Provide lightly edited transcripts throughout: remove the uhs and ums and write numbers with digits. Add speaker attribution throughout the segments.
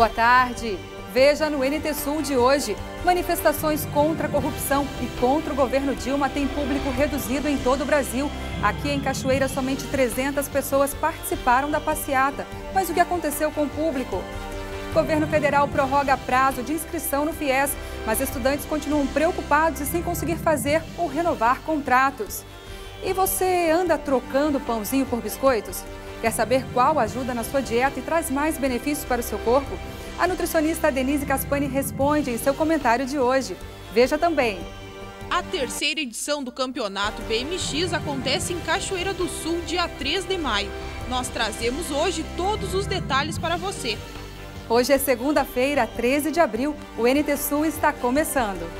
Speaker 1: Boa tarde. Veja no NT Sul de hoje. Manifestações contra a corrupção e contra o governo Dilma têm público reduzido em todo o Brasil. Aqui em Cachoeira, somente 300 pessoas participaram da passeata. Mas o que aconteceu com o público? O governo federal prorroga prazo de inscrição no FIES, mas estudantes continuam preocupados e sem conseguir fazer ou renovar contratos. E você anda trocando pãozinho por biscoitos? Quer saber qual ajuda na sua dieta e traz mais benefícios para o seu corpo? A nutricionista Denise Caspani responde em seu comentário de hoje. Veja também.
Speaker 2: A terceira edição do Campeonato BMX acontece em Cachoeira do Sul, dia 3 de maio. Nós trazemos hoje todos os detalhes para você.
Speaker 1: Hoje é segunda-feira, 13 de abril. O NT Sul está começando.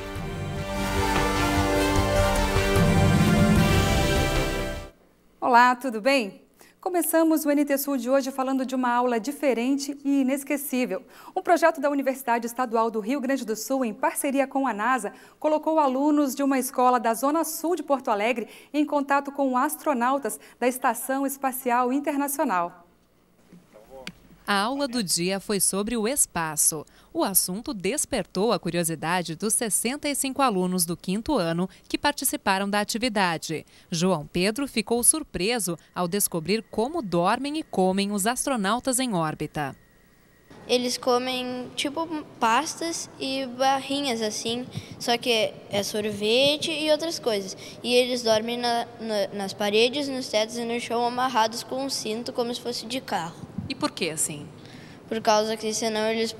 Speaker 1: Olá, tudo bem? Começamos o NT Sul de hoje falando de uma aula diferente e inesquecível. Um projeto da Universidade Estadual do Rio Grande do Sul, em parceria com a NASA, colocou alunos de uma escola da Zona Sul de Porto Alegre em contato com astronautas da Estação Espacial Internacional.
Speaker 3: A aula do dia foi sobre o espaço. O assunto despertou a curiosidade dos 65 alunos do 5º ano que participaram da atividade. João Pedro ficou surpreso ao descobrir como dormem e comem os astronautas em órbita.
Speaker 4: Eles comem tipo pastas e barrinhas assim, só que é sorvete e outras coisas. E eles dormem nas paredes, nos tetos e no chão amarrados com um cinto como se fosse de carro.
Speaker 3: E por que assim?
Speaker 4: Por causa que senão eles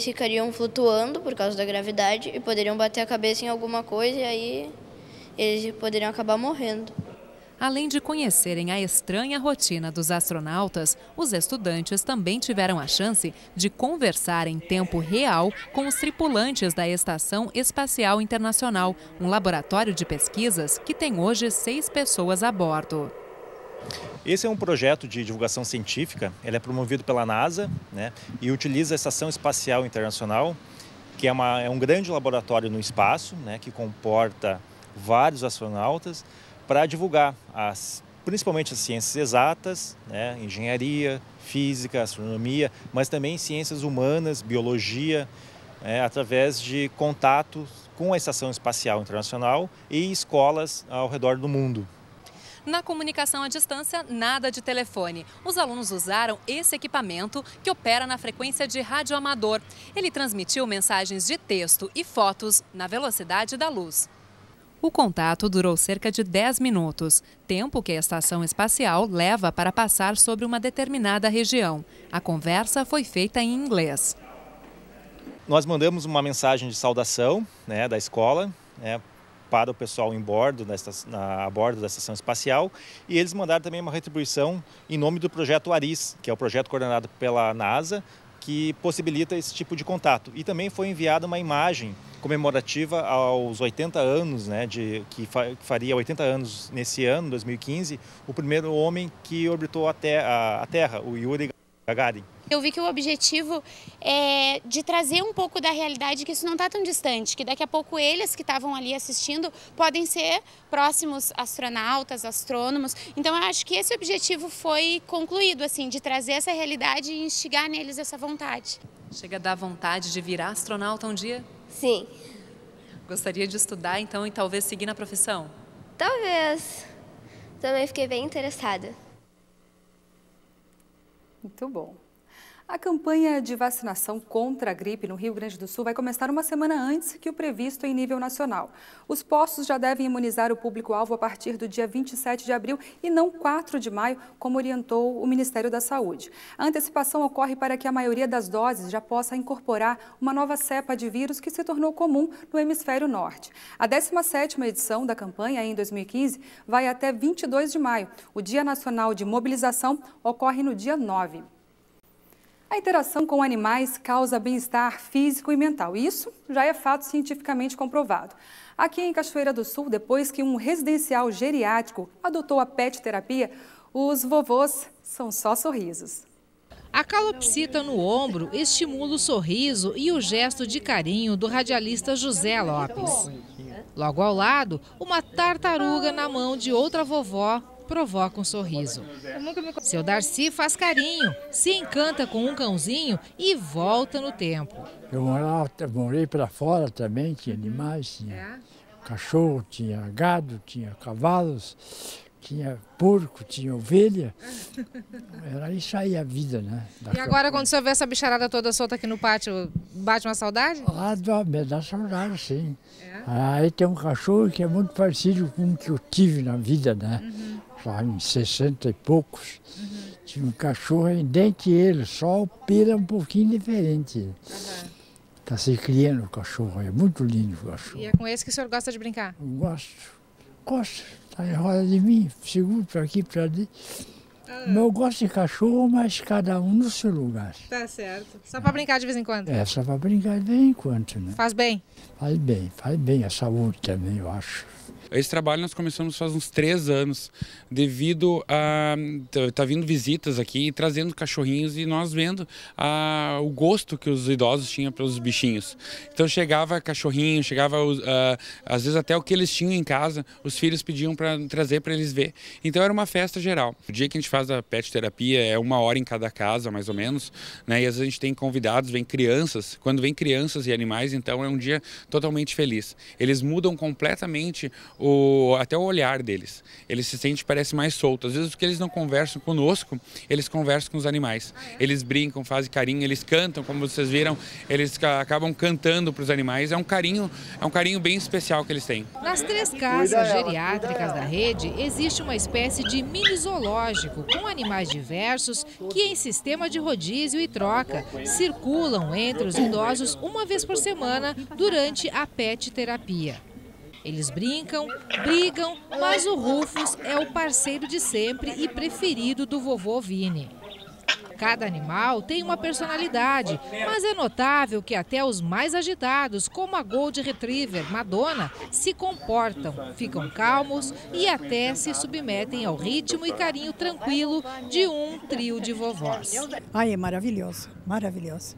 Speaker 4: ficariam flutuando por causa da gravidade e poderiam bater a cabeça em alguma coisa e aí eles poderiam acabar morrendo.
Speaker 3: Além de conhecerem a estranha rotina dos astronautas, os estudantes também tiveram a chance de conversar em tempo real com os tripulantes da Estação Espacial Internacional, um laboratório de pesquisas que tem hoje 6 pessoas a bordo.
Speaker 5: Esse é um projeto de divulgação científica, ele é promovido pela NASA, né, e utiliza a Estação Espacial Internacional, que é um grande laboratório no espaço, né, que comporta vários astronautas, para divulgar principalmente as ciências exatas, né, engenharia, física, astronomia, mas também ciências humanas, biologia, através de contatos com a Estação Espacial Internacional e escolas ao redor do mundo.
Speaker 3: Na comunicação à distância, nada de telefone. Os alunos usaram esse equipamento que opera na frequência de rádio amador. Ele transmitiu mensagens de texto e fotos na velocidade da luz. O contato durou cerca de 10 minutos, tempo que a estação espacial leva para passar sobre uma determinada região. A conversa foi feita em inglês.
Speaker 5: Nós mandamos uma mensagem de saudação, né, da escola, para o pessoal a bordo da estação espacial, e eles mandaram também uma retribuição em nome do projeto ARIS, que é o projeto coordenado pela NASA, que possibilita esse tipo de contato. E também foi enviada uma imagem comemorativa aos 80 anos, né, que faria 80 anos nesse ano, 2015, o primeiro homem que orbitou a Terra, o Yuri Gagarin.
Speaker 6: Eu vi que o objetivo é de trazer um pouco da realidade, que isso não está tão distante, que daqui a pouco eles que estavam ali assistindo podem ser próximos astronautas, astrônomos. Então eu acho que esse objetivo foi concluído, assim, de trazer essa realidade e instigar neles essa vontade.
Speaker 3: Chega a dar vontade de virar astronauta um dia?
Speaker 7: Sim.
Speaker 3: Gostaria de estudar então e talvez seguir na profissão?
Speaker 7: Talvez. Também fiquei bem interessada.
Speaker 1: Muito bom. A campanha de vacinação contra a gripe no Rio Grande do Sul vai começar uma semana antes que o previsto em nível nacional. Os postos já devem imunizar o público-alvo a partir do dia 27 de abril e não 4 de maio, como orientou o Ministério da Saúde. A antecipação ocorre para que a maioria das doses já possa incorporar uma nova cepa de vírus que se tornou comum no hemisfério norte. A 17ª edição da campanha, em 2015, vai até 22 de maio. O Dia Nacional de Mobilização ocorre no dia 9. A interação com animais causa bem-estar físico e mental. Isso já é fato cientificamente comprovado. Aqui em Cachoeira do Sul, depois que um residencial geriátrico adotou a pet terapia, os vovôs são só sorrisos.
Speaker 8: A calopsita no ombro estimula o sorriso e o gesto de carinho do radialista José Lopes. Logo ao lado, uma tartaruga na mão de outra vovó provoca um sorriso. Seu Darcy faz carinho, se encanta com um cãozinho e volta no tempo.
Speaker 9: Eu morei para fora também, tinha animais, tinha cachorro, tinha gado, tinha cavalos, tinha porco, tinha ovelha. Era isso aí a vida, né?
Speaker 8: E agora quando o senhor vê essa bicharada toda solta aqui no pátio, bate uma saudade?
Speaker 9: Me dá saudade, sim. Aí tem um cachorro que é muito parecido com o que eu tive na vida, né? Lá em 60 e poucos. Tinha um cachorro idêntico a ele, só o pelo é um pouquinho diferente. Está se criando o cachorro, é muito lindo o cachorro.
Speaker 8: E é com esse que o senhor gosta de brincar?
Speaker 9: Gosto. Está em roda de mim, seguro para aqui, para ali. Eu gosto de cachorro, mas cada um no seu lugar.
Speaker 8: Tá certo. Só para brincar de vez em quando?
Speaker 9: É, só para brincar de vez em quando, né?
Speaker 8: Faz bem?
Speaker 9: Faz bem a saúde também, eu acho.
Speaker 10: Esse trabalho nós começamos faz uns 3 anos, devido a tá vindo visitas aqui e trazendo cachorrinhos e nós vendo o gosto que os idosos tinham pelos bichinhos. Então chegava cachorrinho, chegava às vezes até o que eles tinham em casa, os filhos pediam para trazer para eles ver. Então era uma festa geral. O dia que a gente faz a pet terapia é 1 hora em cada casa, mais ou menos, né? E às vezes a gente tem convidados, vem crianças. Quando vem crianças e animais, então é um dia totalmente feliz. Eles mudam completamente até o olhar deles. Eles se sentem, parece, mais soltos. Às vezes, porque eles não conversam conosco, eles conversam com os animais. Eles brincam, fazem carinho, eles cantam, como vocês viram, eles acabam cantando para os animais. É um carinho bem especial que eles têm.
Speaker 8: Nas 3 casas geriátricas da rede, existe uma espécie de mini zoológico com animais diversos que, em sistema de rodízio e troca, circulam entre os idosos 1 vez por semana durante a pet terapia. Eles brincam, brigam, mas o Rufus é o parceiro de sempre e preferido do vovô Vini. Cada animal tem uma personalidade, mas é notável que até os mais agitados, como a Golden Retriever Madonna, se comportam, ficam calmos e até se submetem ao ritmo e carinho tranquilo de um trio de vovós.
Speaker 11: Ai, é maravilhoso, maravilhoso.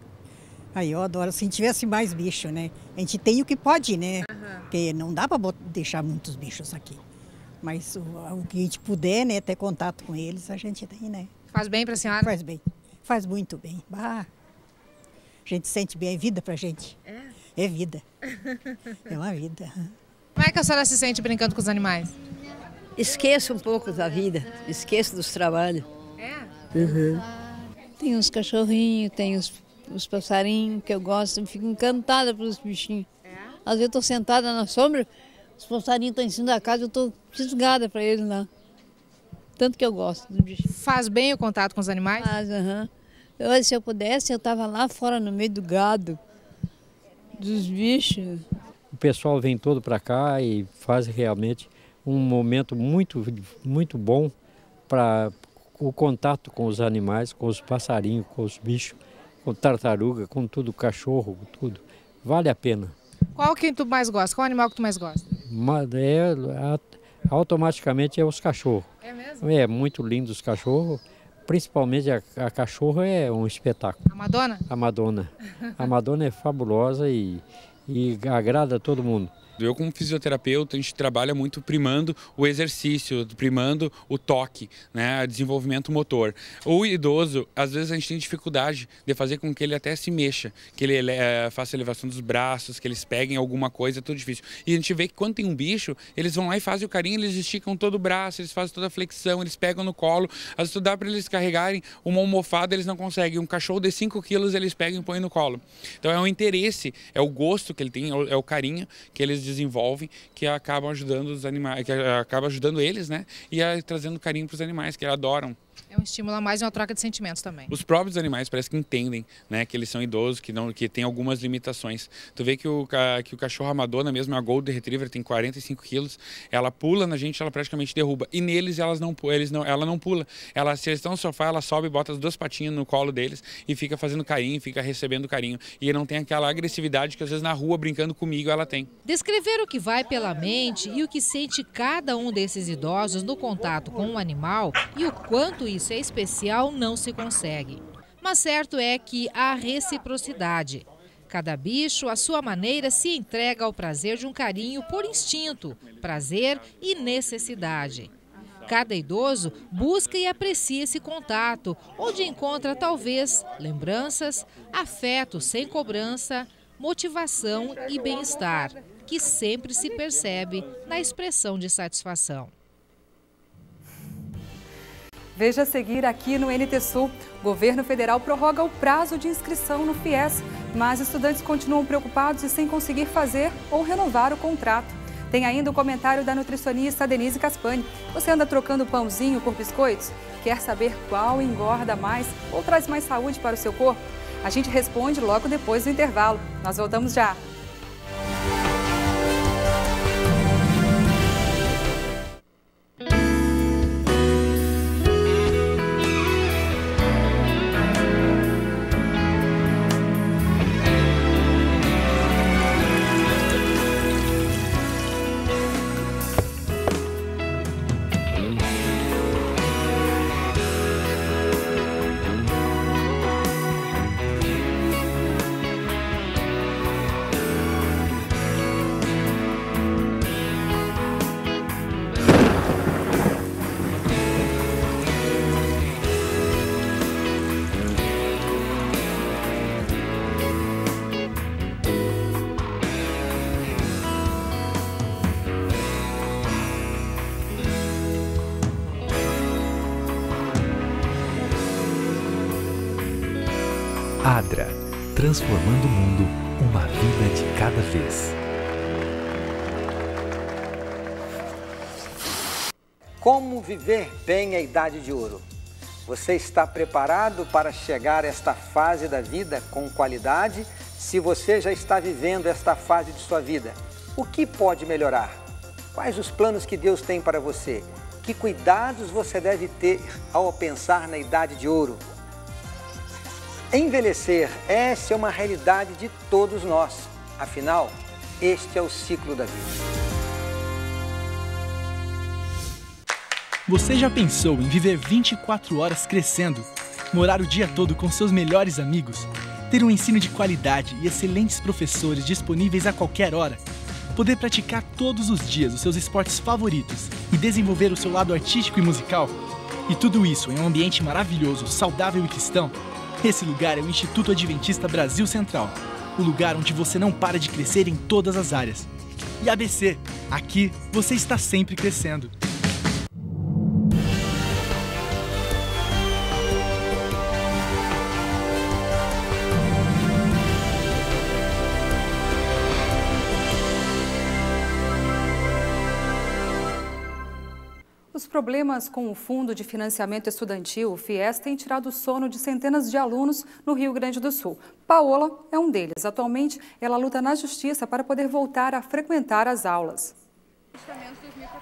Speaker 11: Aí eu adoro, se tivesse mais bicho, né? A gente tem o que pode, né? Porque não dá para deixar muitos bichos aqui. Mas o que a gente puder, né, ter contato com eles, a gente tem, né?
Speaker 8: Faz bem para a senhora?
Speaker 11: Faz bem, faz muito bem. A gente sente bem, é vida pra gente. É vida, é uma vida.
Speaker 8: Como é que a senhora se sente brincando com os animais?
Speaker 12: Esqueço um pouco da vida, esqueço dos trabalhos. Tem uns cachorrinhos, tem os passarinhos que eu gosto, eu fico encantada pelos bichinhos. Às vezes eu estou sentada na sombra, os passarinhos estão em cima da casa, eu estou fisgada para eles lá. Tanto que eu gosto dos bichinhos.
Speaker 8: Faz bem o contato com os animais?
Speaker 12: Faz, se eu pudesse, eu estava lá fora no meio do gado, dos bichos.
Speaker 13: O pessoal vem todo para cá e faz realmente um momento muito, muito bom para o contato com os animais, com os passarinhos, com os bichos, com tartaruga, com tudo, cachorro, tudo. Vale a pena.
Speaker 8: Qual que tu mais gosta? Qual animal que tu mais gosta?
Speaker 13: Automaticamente é os cachorros.
Speaker 8: É mesmo?
Speaker 13: É muito lindo os cachorros. Principalmente a cachorra é um espetáculo.
Speaker 8: A Madonna?
Speaker 13: A Madonna. A Madonna é fabulosa e agrada a todo mundo.
Speaker 10: Eu, como fisioterapeuta, a gente trabalha muito primando o exercício, primando o toque, né, desenvolvimento motor. O idoso, às vezes a gente tem dificuldade de fazer com que ele até se mexa, que ele faça elevação dos braços, que eles peguem alguma coisa, é tudo difícil. E a gente vê que quando tem um bicho, eles vão lá e fazem o carinho, eles esticam todo o braço, eles fazem toda a flexão, eles pegam no colo. Às vezes dá para eles carregarem uma almofada, eles não conseguem. Um cachorro de 5 quilos, eles pegam e põem no colo. Então é o interesse, é o gosto que ele tem, é o carinho que eles desenvolvem, que acabam ajudando os animais, que acaba ajudando eles, né? E trazendo carinho para os animais, que adoram.
Speaker 8: É um estímulo a mais e uma troca de sentimentos também.
Speaker 10: Os próprios animais parece que entendem, né, que eles são idosos, que tem algumas limitações. Tu vê que o cachorro, a Madonna mesmo, a Golden Retriever, tem 45 quilos, ela pula na gente, ela praticamente derruba. E neles ela não pula. Se eles estão no sofá, ela sobe, bota as 2 patinhas no colo deles e fica fazendo carinho, fica recebendo carinho. E não tem aquela agressividade que às vezes na rua, brincando comigo, ela tem.
Speaker 8: Descrever o que vai pela mente e o que sente cada um desses idosos no contato com um animal e o quanto isso é especial não se consegue. Mas certo é que há reciprocidade. Cada bicho, à sua maneira, se entrega ao prazer de um carinho por instinto, prazer e necessidade. Cada idoso busca e aprecia esse contato, onde encontra talvez lembranças, afeto sem cobrança, motivação e bem-estar, que sempre se percebe na expressão de satisfação.
Speaker 1: Veja a seguir aqui no NT Sul. O governo federal prorroga o prazo de inscrição no FIES, mas estudantes continuam preocupados e sem conseguir fazer ou renovar o contrato. Tem ainda o comentário da nutricionista Denise Caspani. Você anda trocando pãozinho por biscoitos? Quer saber qual engorda mais ou traz mais saúde para o seu corpo? A gente responde logo depois do intervalo. Nós voltamos já.
Speaker 14: Adra, transformando o mundo, uma vida de cada vez.
Speaker 15: Como viver bem a idade de ouro? Você está preparado para chegar a esta fase da vida com qualidade? Se você já está vivendo esta fase de sua vida, o que pode melhorar? Quais os planos que Deus tem para você? Que cuidados você deve ter ao pensar na idade de ouro? Envelhecer, essa é uma realidade de todos nós. Afinal, este é o ciclo da vida.
Speaker 16: Você já pensou em viver 24 horas crescendo? Morar o dia todo com seus melhores amigos? Ter um ensino de qualidade e excelentes professores disponíveis a qualquer hora? Poder praticar todos os dias os seus esportes favoritos e desenvolver o seu lado artístico e musical? E tudo isso em um ambiente maravilhoso, saudável e cristão? Esse lugar é o Instituto Adventista Brasil Central, o lugar onde você não para de crescer em todas as áreas. E ABC, aqui você está sempre crescendo.
Speaker 1: Os problemas com o Fundo de Financiamento Estudantil, o FIES, têm tirado o sono de centenas de alunos no Rio Grande do Sul. Paola é um deles. Atualmente, ela luta na justiça para poder voltar a frequentar as aulas.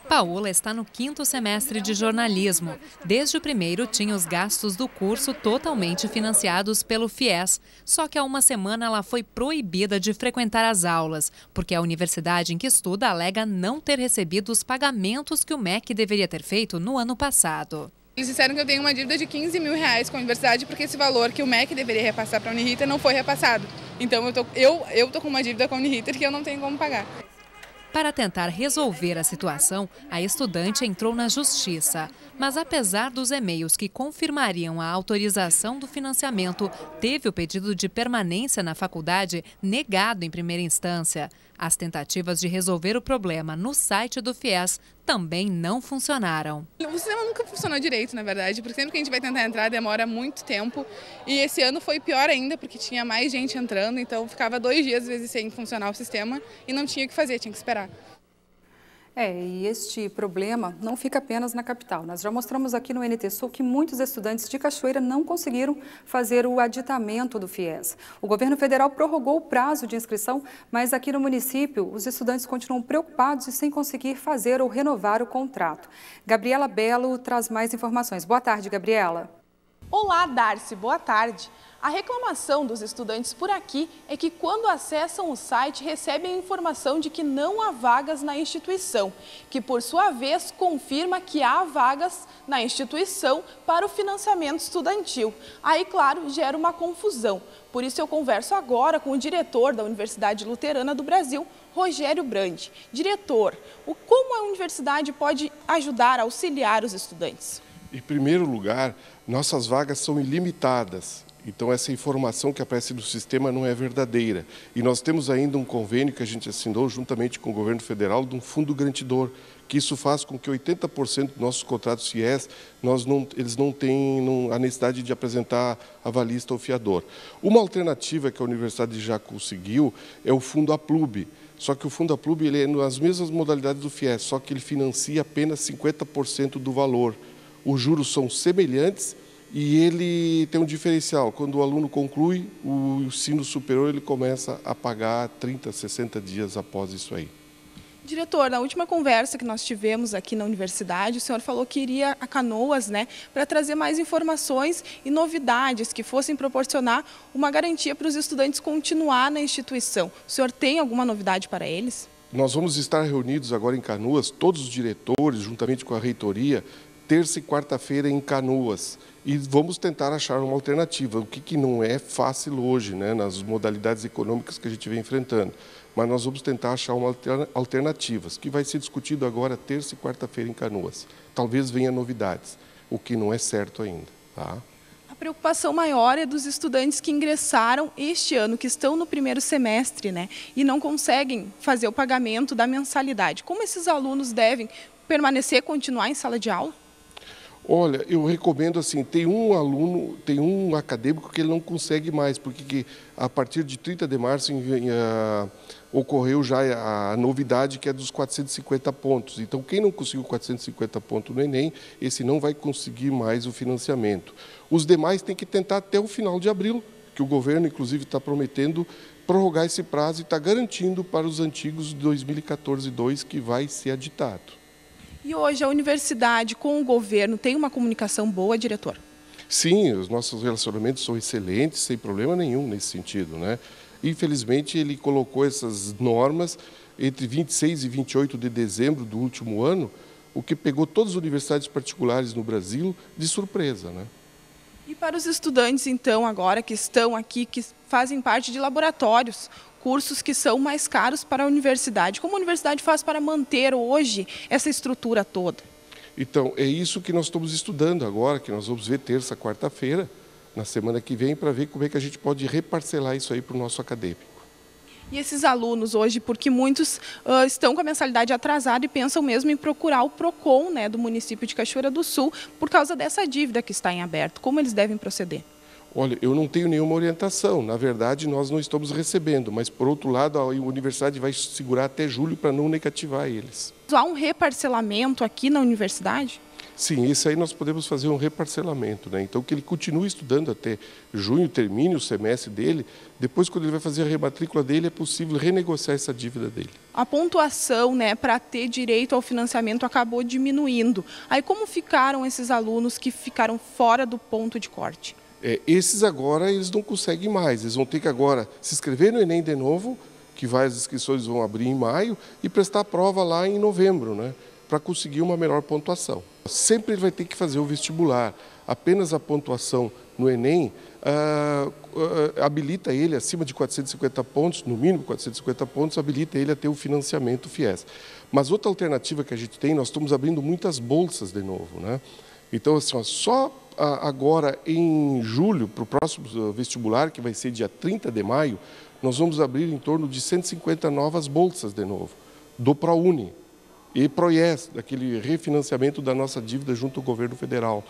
Speaker 3: Paola está no 5º semestre de jornalismo. Desde o primeiro, tinha os gastos do curso totalmente financiados pelo FIES. Só que há uma semana ela foi proibida de frequentar as aulas, porque a universidade em que estuda alega não ter recebido os pagamentos que o MEC deveria ter feito no ano passado.
Speaker 17: Eles disseram que eu tenho uma dívida de 15 mil reais com a universidade, porque esse valor que o MEC deveria repassar para a Uniriter não foi repassado. Então eu tô com uma dívida com a Uniriter que eu não tenho como pagar.
Speaker 3: Para tentar resolver a situação, a estudante entrou na justiça. Mas apesar dos e-mails que confirmariam a autorização do financiamento, teve o pedido de permanência na faculdade negado em primeira instância. As tentativas de resolver o problema no site do FIES também não funcionaram.
Speaker 17: O sistema nunca funcionou direito, na verdade, porque sempre que a gente vai tentar entrar demora muito tempo. E esse ano foi pior ainda, porque tinha mais gente entrando, então ficava 2 dias, às vezes, sem funcionar o sistema e não tinha o que fazer, tinha que esperar.
Speaker 1: E este problema não fica apenas na capital. Nós já mostramos aqui no NT Sul que muitos estudantes de Cachoeira não conseguiram fazer o aditamento do FIES. O governo federal prorrogou o prazo de inscrição, mas aqui no município os estudantes continuam preocupados e sem conseguir fazer ou renovar o contrato. Gabriela Belo traz mais informações. Boa tarde, Gabriela.
Speaker 18: Olá, Darcy. Boa tarde.
Speaker 2: A reclamação dos estudantes por aqui é que quando acessam o site recebem a informação de que não há vagas na instituição, que por sua vez confirma que há vagas na instituição para o financiamento estudantil. Aí, claro, gera uma confusão. Por isso eu converso agora com o diretor da Universidade Luterana do Brasil, Rogério Brandi. Diretor, como a universidade pode ajudar, auxiliar os estudantes?
Speaker 18: Em primeiro lugar, nossas vagas são ilimitadas. Então, essa informação que aparece no sistema não é verdadeira. E nós temos ainda um convênio que a gente assinou juntamente com o governo federal de um fundo garantidor, que isso faz com que 80% dos nossos contratos FIES, eles não tenham a necessidade de apresentar avalista ou fiador. Uma alternativa que a universidade já conseguiu é o fundo APLUB. Só que o fundo APLUB ele é nas mesmas modalidades do FIES, só que ele financia apenas 50% do valor. Os juros são semelhantes e ele tem um diferencial. Quando o aluno conclui o ensino superior, ele começa a pagar 30, 60 dias após isso aí.
Speaker 2: Diretor, na última conversa que nós tivemos aqui na universidade, o senhor falou que iria a Canoas, para trazer mais informações e novidades que fossem proporcionar uma garantia para os estudantes continuar na instituição. O senhor tem alguma novidade para eles?
Speaker 18: Nós vamos estar reunidos agora em Canoas, todos os diretores, juntamente com a reitoria, terça e quarta-feira em Canoas. E vamos tentar achar uma alternativa, o que não é fácil hoje, nas modalidades econômicas que a gente vem enfrentando. Mas nós vamos tentar achar alternativas, que vai ser discutido agora terça e quarta-feira em Canoas. Talvez venha novidades, o que não é certo ainda. Tá?
Speaker 2: A preocupação maior é dos estudantes que ingressaram este ano, que estão no primeiro semestre, e não conseguem fazer o pagamento da mensalidade. Como esses alunos devem permanecer, continuar em sala de aula?
Speaker 18: Olha, eu recomendo assim, tem um acadêmico que ele não consegue mais, porque a partir de 30 de março ocorreu já a novidade que é dos 450 pontos. Então, quem não conseguiu 450 pontos no Enem, esse não vai conseguir mais o financiamento. Os demais têm que tentar até o final de abril, que o governo, inclusive, está prometendo prorrogar esse prazo e está garantindo para os antigos de 2014-2 que vai ser aditado.
Speaker 2: E hoje a universidade com o governo tem uma comunicação boa, diretor?
Speaker 18: Sim, os nossos relacionamentos são excelentes, sem problema nenhum nesse sentido, Infelizmente, ele colocou essas normas entre 26 e 28 de dezembro do último ano, o que pegou todas as universidades particulares no Brasil de surpresa,
Speaker 2: E para os estudantes, então, agora que estão aqui, que fazem parte de laboratórios, cursos que são mais caros para a universidade. Como a universidade faz para manter hoje essa estrutura toda?
Speaker 18: Então, é isso que nós estamos estudando agora, que nós vamos ver terça, quarta-feira, na semana que vem, para ver como é que a gente pode reparcelar isso aí para o nosso acadêmico.
Speaker 2: E esses alunos hoje, porque muitos estão com a mensalidade atrasada e pensam mesmo em procurar o PROCON, do município de Cachoeira do Sul, por causa dessa dívida que está em aberto. Como eles devem proceder?
Speaker 18: Olha, eu não tenho nenhuma orientação. Na verdade, nós não estamos recebendo, mas, por outro lado, a universidade vai segurar até julho para não negativar eles.
Speaker 2: Há um reparcelamento aqui na universidade?
Speaker 18: Sim, isso aí nós podemos fazer um reparcelamento, Então, que ele continue estudando até junho, termine o semestre dele. Depois, quando ele vai fazer a rematrícula dele, é possível renegociar essa dívida dele.
Speaker 2: A pontuação, para ter direito ao financiamento acabou diminuindo. Aí, como ficaram esses alunos que ficaram fora do ponto de corte?
Speaker 18: Esses agora eles não conseguem mais, eles vão ter que agora se inscrever no Enem de novo, que as inscrições vão abrir em maio, e prestar a prova lá em novembro, para conseguir uma melhor pontuação. Sempre ele vai ter que fazer o vestibular, apenas a pontuação no Enem habilita ele, acima de 450 pontos, no mínimo 450 pontos, habilita ele a ter o financiamento FIES. Mas outra alternativa que a gente tem, nós estamos abrindo muitas bolsas de novo, Então, assim, só agora em julho, para o próximo vestibular, que vai ser dia 30 de maio, nós vamos abrir em torno de 150 novas bolsas de novo, do ProUni e ProIES, daquele refinanciamento da nossa dívida junto ao governo federal.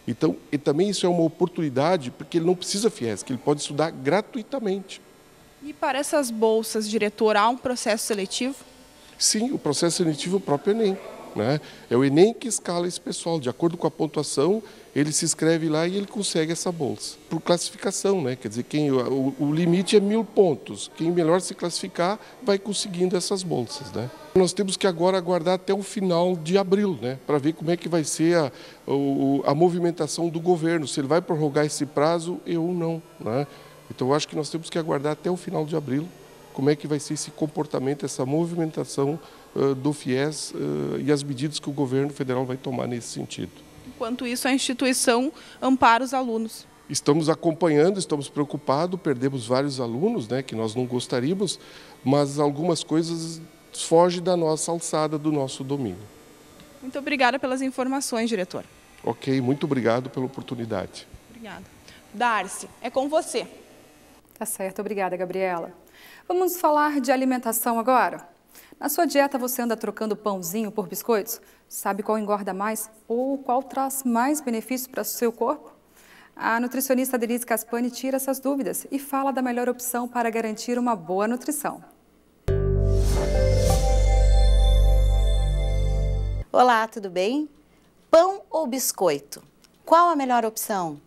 Speaker 18: Então, e também isso é uma oportunidade, porque ele não precisa FIES, que ele pode estudar gratuitamente.
Speaker 2: E para essas bolsas, diretor, há um processo seletivo?
Speaker 18: Sim, o processo seletivo é o próprio Enem. É o Enem que escala esse pessoal, de acordo com a pontuação, ele se inscreve lá e ele consegue essa bolsa. Por classificação, né? Quer dizer, o limite é 1.000 pontos. Quem melhor se classificar vai conseguindo essas bolsas, né? Nós temos que agora aguardar até o final de abril, né? Para ver como é que vai ser a movimentação do governo, se ele vai prorrogar esse prazo ou não, né? Então, eu acho que nós temos que aguardar até o final de abril como é que vai ser esse comportamento, essa movimentação do FIES e as medidas que o governo federal vai tomar nesse sentido.
Speaker 2: Enquanto isso, a instituição ampara os alunos.
Speaker 18: Estamos acompanhando, estamos preocupados, perdemos vários alunos, né, que nós não gostaríamos, mas algumas coisas fogem da nossa alçada, do nosso domínio.
Speaker 2: Muito obrigada pelas informações, diretor.
Speaker 18: Ok, muito obrigado pela oportunidade.
Speaker 2: Obrigada. Darcy, é com você.
Speaker 1: Tá certo, obrigada, Gabriela. Vamos falar de alimentação agora? Na sua dieta você anda trocando pãozinho por biscoitos? Sabe qual engorda mais ou qual traz mais benefícios para o seu corpo? A nutricionista Denise Caspani tira essas dúvidas e fala da melhor opção para garantir uma boa nutrição.
Speaker 19: Olá, tudo bem? Pão ou biscoito? Qual a melhor opção?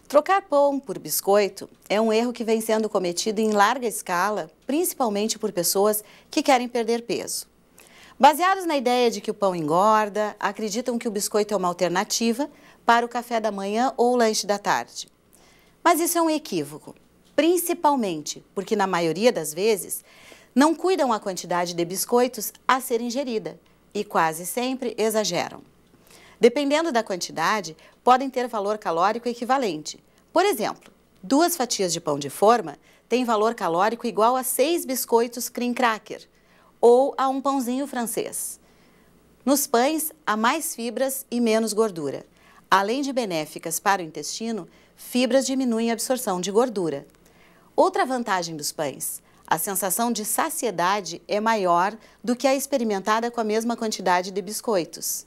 Speaker 19: Trocar pão por biscoito é um erro que vem sendo cometido em larga escala, principalmente por pessoas que querem perder peso. Baseados na ideia de que o pão engorda, acreditam que o biscoito é uma alternativa para o café da manhã ou o lanche da tarde. Mas isso é um equívoco, principalmente porque, na maioria das vezes, não cuidam a quantidade de biscoitos a ser ingerida e quase sempre exageram. Dependendo da quantidade, podem ter valor calórico equivalente. Por exemplo, 2 fatias de pão de forma têm valor calórico igual a 6 biscoitos cream cracker ou a um pãozinho francês. Nos pães, há mais fibras e menos gordura. Além de benéficas para o intestino, fibras diminuem a absorção de gordura. Outra vantagem dos pães: a sensação de saciedade é maior do que a experimentada com a mesma quantidade de biscoitos.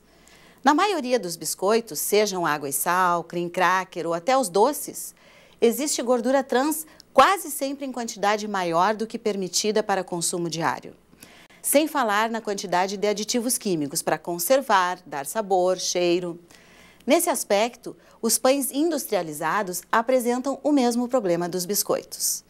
Speaker 19: Na maioria dos biscoitos, sejam água e sal, cream cracker ou até os doces, existe gordura trans quase sempre em quantidade maior do que permitida para consumo diário. Sem falar na quantidade de aditivos químicos para conservar, dar sabor, cheiro. Nesse aspecto, os pães industrializados apresentam o mesmo problema dos biscoitos.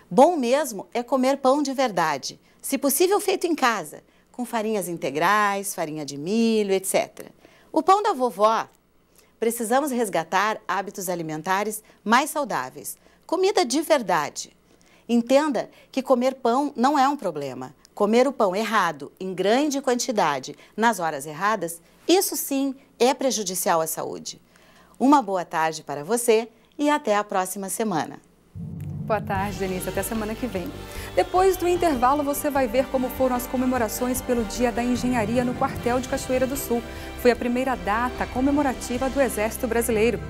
Speaker 19: Bom mesmo é comer pão de verdade, se possível feito em casa, com farinhas integrais, farinha de milho, etc. O pão da vovó. Precisamos resgatar hábitos alimentares mais saudáveis. Comida de verdade. Entenda que comer pão não é um problema. Comer o pão errado, em grande quantidade, nas horas erradas, isso sim é prejudicial à saúde. Uma boa tarde para você e até a próxima semana.
Speaker 1: Boa tarde, Denise. Até semana que vem. Depois do intervalo, você vai ver como foram as comemorações pelo Dia da Engenharia no quartel de Cachoeira do Sul. Foi a primeira data comemorativa do Exército Brasileiro.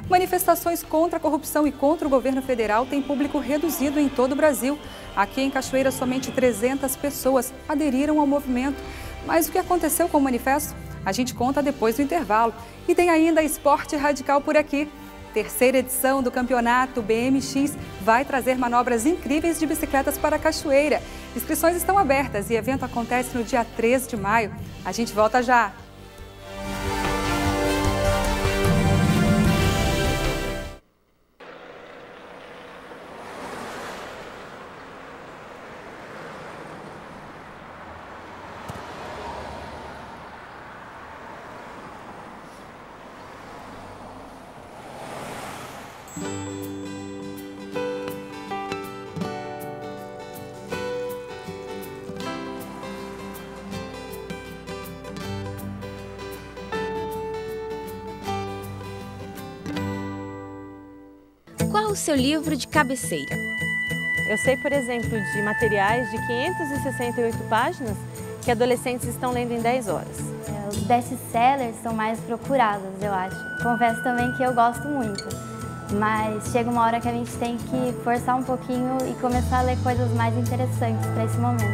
Speaker 1: Manifestações contra a corrupção e contra o governo federal têm público reduzido em todo o Brasil. Aqui em Cachoeira, somente 300 pessoas aderiram ao movimento. Mas o que aconteceu com o manifesto? A gente conta depois do intervalo. E tem ainda Esporte Radical por aqui. Terceira edição do campeonato BMX vai trazer manobras incríveis de bicicletas para a Cachoeira. Inscrições estão abertas e o evento acontece no dia 13 de maio. A gente volta já!
Speaker 20: Qual o seu livro de cabeceira?
Speaker 21: Eu sei, por exemplo, de materiais de 568 páginas que adolescentes estão lendo em 10 horas.
Speaker 22: Os best-sellers são mais procurados, eu acho. Confesso também que eu gosto muito, mas chega uma hora que a gente tem que forçar um pouquinho e começar a ler coisas mais interessantes para esse momento.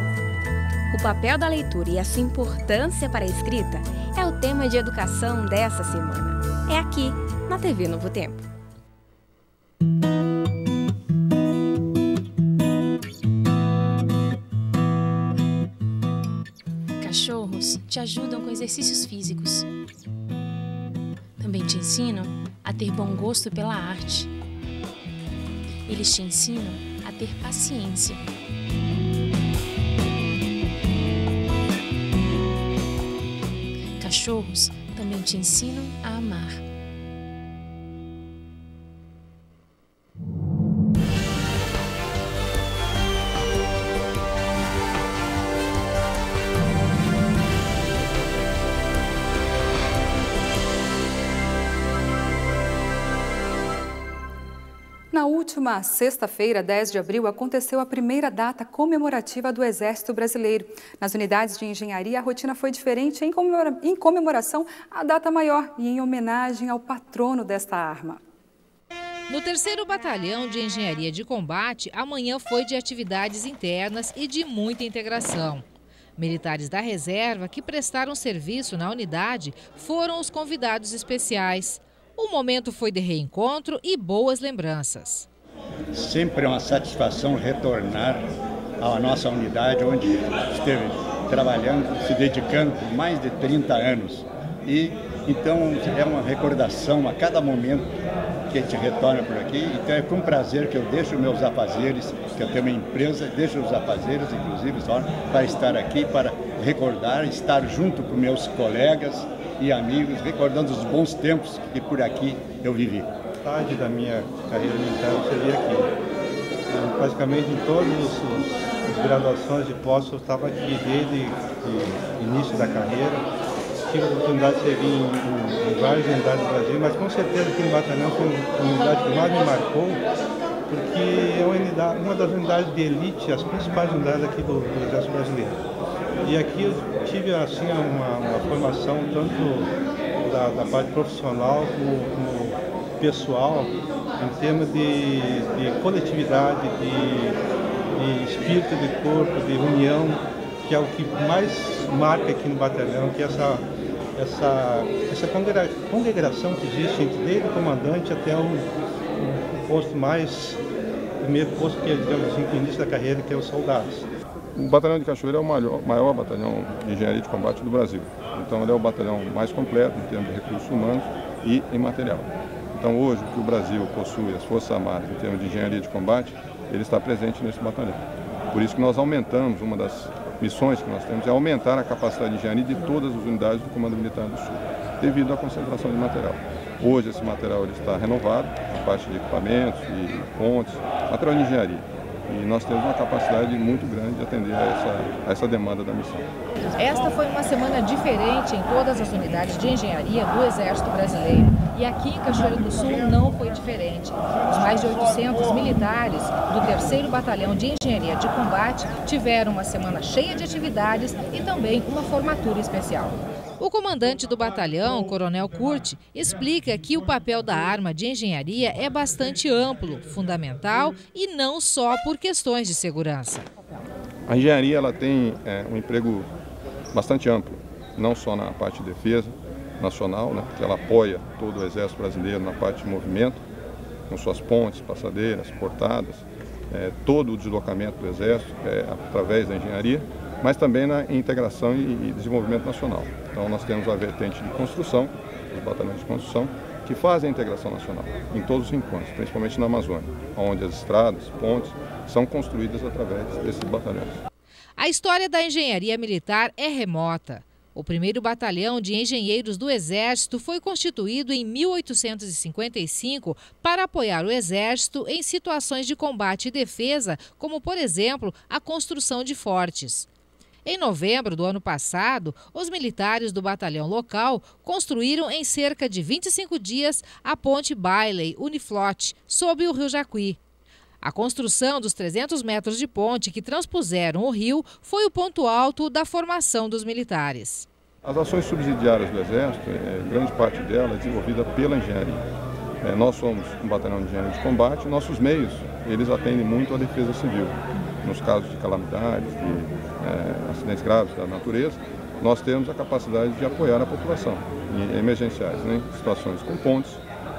Speaker 20: O papel da leitura e a sua importância para a escrita é o tema de educação dessa semana. É aqui, na TV Novo Tempo.
Speaker 23: Cachorros te ajudam com exercícios físicos. Também
Speaker 4: te ensinam a ter bom gosto pela arte. Eles te ensinam a ter paciência. Cachorros também te ensinam a amar.
Speaker 1: Na última sexta-feira, 10 de abril, aconteceu a primeira data comemorativa do Exército Brasileiro. Nas unidades de engenharia, a rotina foi diferente em comemoração à data maior e em homenagem ao patrono desta arma.
Speaker 8: No 3º Batalhão de Engenharia de Combate, a manhã foi de atividades internas e de muita integração. Militares da reserva que prestaram serviço na unidade foram os convidados especiais. O momento foi de reencontro e boas lembranças.
Speaker 5: Sempre é uma satisfação retornar à nossa unidade, onde esteve trabalhando, se dedicando por mais de 30 anos. E então é uma recordação a cada momento que a gente retorna por aqui. Então é com prazer que eu deixo meus afazeres, que eu tenho uma empresa, deixo os afazeres, inclusive, para estar aqui, para recordar, estar junto com meus colegas e amigos, recordando os bons tempos que por aqui eu vivi.
Speaker 23: Metade da minha carreira militar eu servi aqui. Praticamente em todas as graduações de pós eu estava aqui desde o início da carreira. Tive a oportunidade de servir em várias unidades do Brasil, mas com certeza aqui no batalhão foi a unidade que mais me marcou, porque é uma das unidades de elite, as principais unidades aqui do Exército Brasileiro. E aqui eu tive assim, uma formação tanto da parte profissional como pessoal, em termos de coletividade, de espírito de corpo, de união, que é o que mais marca aqui no batalhão, que é essa congregação que existe desde o comandante até o posto primeiro posto que é, digamos assim, o início da carreira, que é os soldados.
Speaker 24: O Batalhão de Cachoeira é o maior batalhão de engenharia de combate do Brasil. Então ele é o batalhão mais completo em termos de recursos humanos e em material. Então hoje o que o Brasil possui, as Forças Armadas, em termos de engenharia de combate, ele está presente nesse batalhão. Por isso que nós aumentamos, uma das missões que nós temos é aumentar a capacidade de engenharia de todas as unidades do Comando Militar do Sul, devido à concentração de material. Hoje esse material ele está renovado, a parte de equipamentos e pontes, material de engenharia. E nós temos uma capacidade muito grande de atender a essa demanda da missão.
Speaker 8: Esta foi uma semana diferente em todas as unidades de engenharia do Exército Brasileiro. E aqui em Cachoeira do Sul não foi diferente. Os mais de 800 militares do 3º Batalhão de Engenharia de Combate tiveram uma semana cheia de atividades e também uma formatura especial. O comandante do batalhão, Coronel Curti, explica que o papel da arma de engenharia é bastante amplo, fundamental e não só por questões de segurança.
Speaker 24: A engenharia ela tem um emprego bastante amplo, não só na parte de defesa nacional, né, que ela apoia todo o Exército Brasileiro na parte de movimento, com suas pontes, passadeiras, portadas, todo o deslocamento do Exército através da engenharia, mas também na integração e desenvolvimento nacional. Então nós temos a vertente de construção, os batalhões de construção, que fazem a integração nacional em todos os rincões, principalmente na Amazônia, onde as estradas, pontes, são construídas através desses batalhões.
Speaker 8: A história da engenharia militar é remota. O 1º Batalhão de Engenheiros do Exército foi constituído em 1855 para apoiar o Exército em situações de combate e defesa, como, por exemplo, a construção de fortes. Em novembro do ano passado, os militares do batalhão local construíram em cerca de 25 dias a ponte Bailey-Uniflote, sobre o rio Jacuí. A construção dos 300 metros de ponte que transpuseram o rio foi o ponto alto da formação dos militares.
Speaker 24: As ações subsidiárias do Exército, grande parte dela é desenvolvida pela engenharia. Nós somos um batalhão de engenharia de combate, nossos meios, eles atendem muito à defesa civil. Nos casos de calamidades, de acidentes graves da natureza, nós temos a capacidade de apoiar a população em emergenciais, né? Situações com pontes,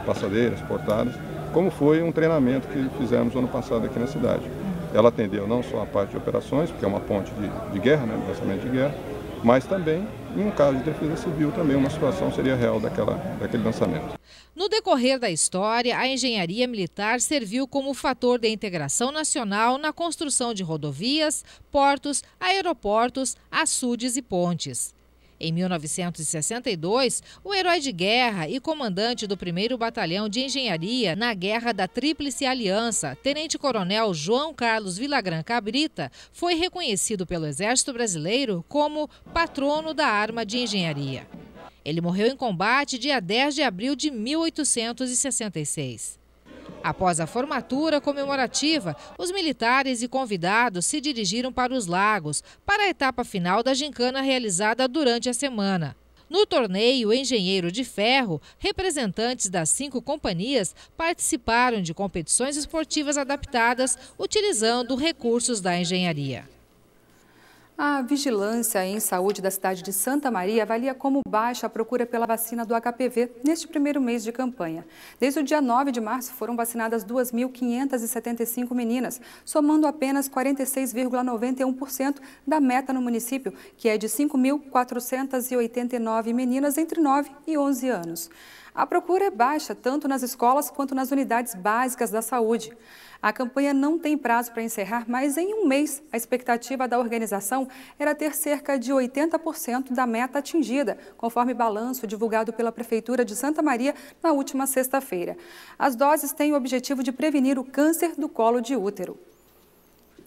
Speaker 24: passadeiras, portadas, como foi um treinamento que fizemos ano passado aqui na cidade. Ela atendeu não só a parte de operações, porque é uma ponte de guerra, né, de lançamento de guerra, mas também, em um caso de defesa civil, também uma situação seria real daquele lançamento.
Speaker 8: No decorrer da história, a engenharia militar serviu como fator de integração nacional na construção de rodovias, portos, aeroportos, açudes e pontes. Em 1962, o herói de guerra e comandante do 1º Batalhão de Engenharia na Guerra da Tríplice Aliança, tenente-coronel João Carlos Villagrán Cabrita, foi reconhecido pelo Exército Brasileiro como patrono da arma de engenharia. Ele morreu em combate dia 10 de abril de 1866. Após a formatura comemorativa, os militares e convidados se dirigiram para os lagos, para a etapa final da gincana realizada durante a semana. No torneio Engenheiro de Ferro, representantes das 5 companhias participaram de competições esportivas adaptadas, utilizando recursos da engenharia.
Speaker 1: A Vigilância em Saúde da cidade de Santa Maria avalia como baixa a procura pela vacina do HPV neste primeiro mês de campanha. Desde o dia 9 de março foram vacinadas 2.575 meninas, somando apenas 46,91% da meta no município, que é de 5.489 meninas entre 9 e 11 anos. A procura é baixa tanto nas escolas quanto nas unidades básicas da saúde. A campanha não tem prazo para encerrar, mas em um mês a expectativa da organização era ter cerca de 80% da meta atingida, conforme balanço divulgado pela Prefeitura de Santa Maria na última sexta-feira. As doses têm o objetivo de prevenir o câncer do colo de útero.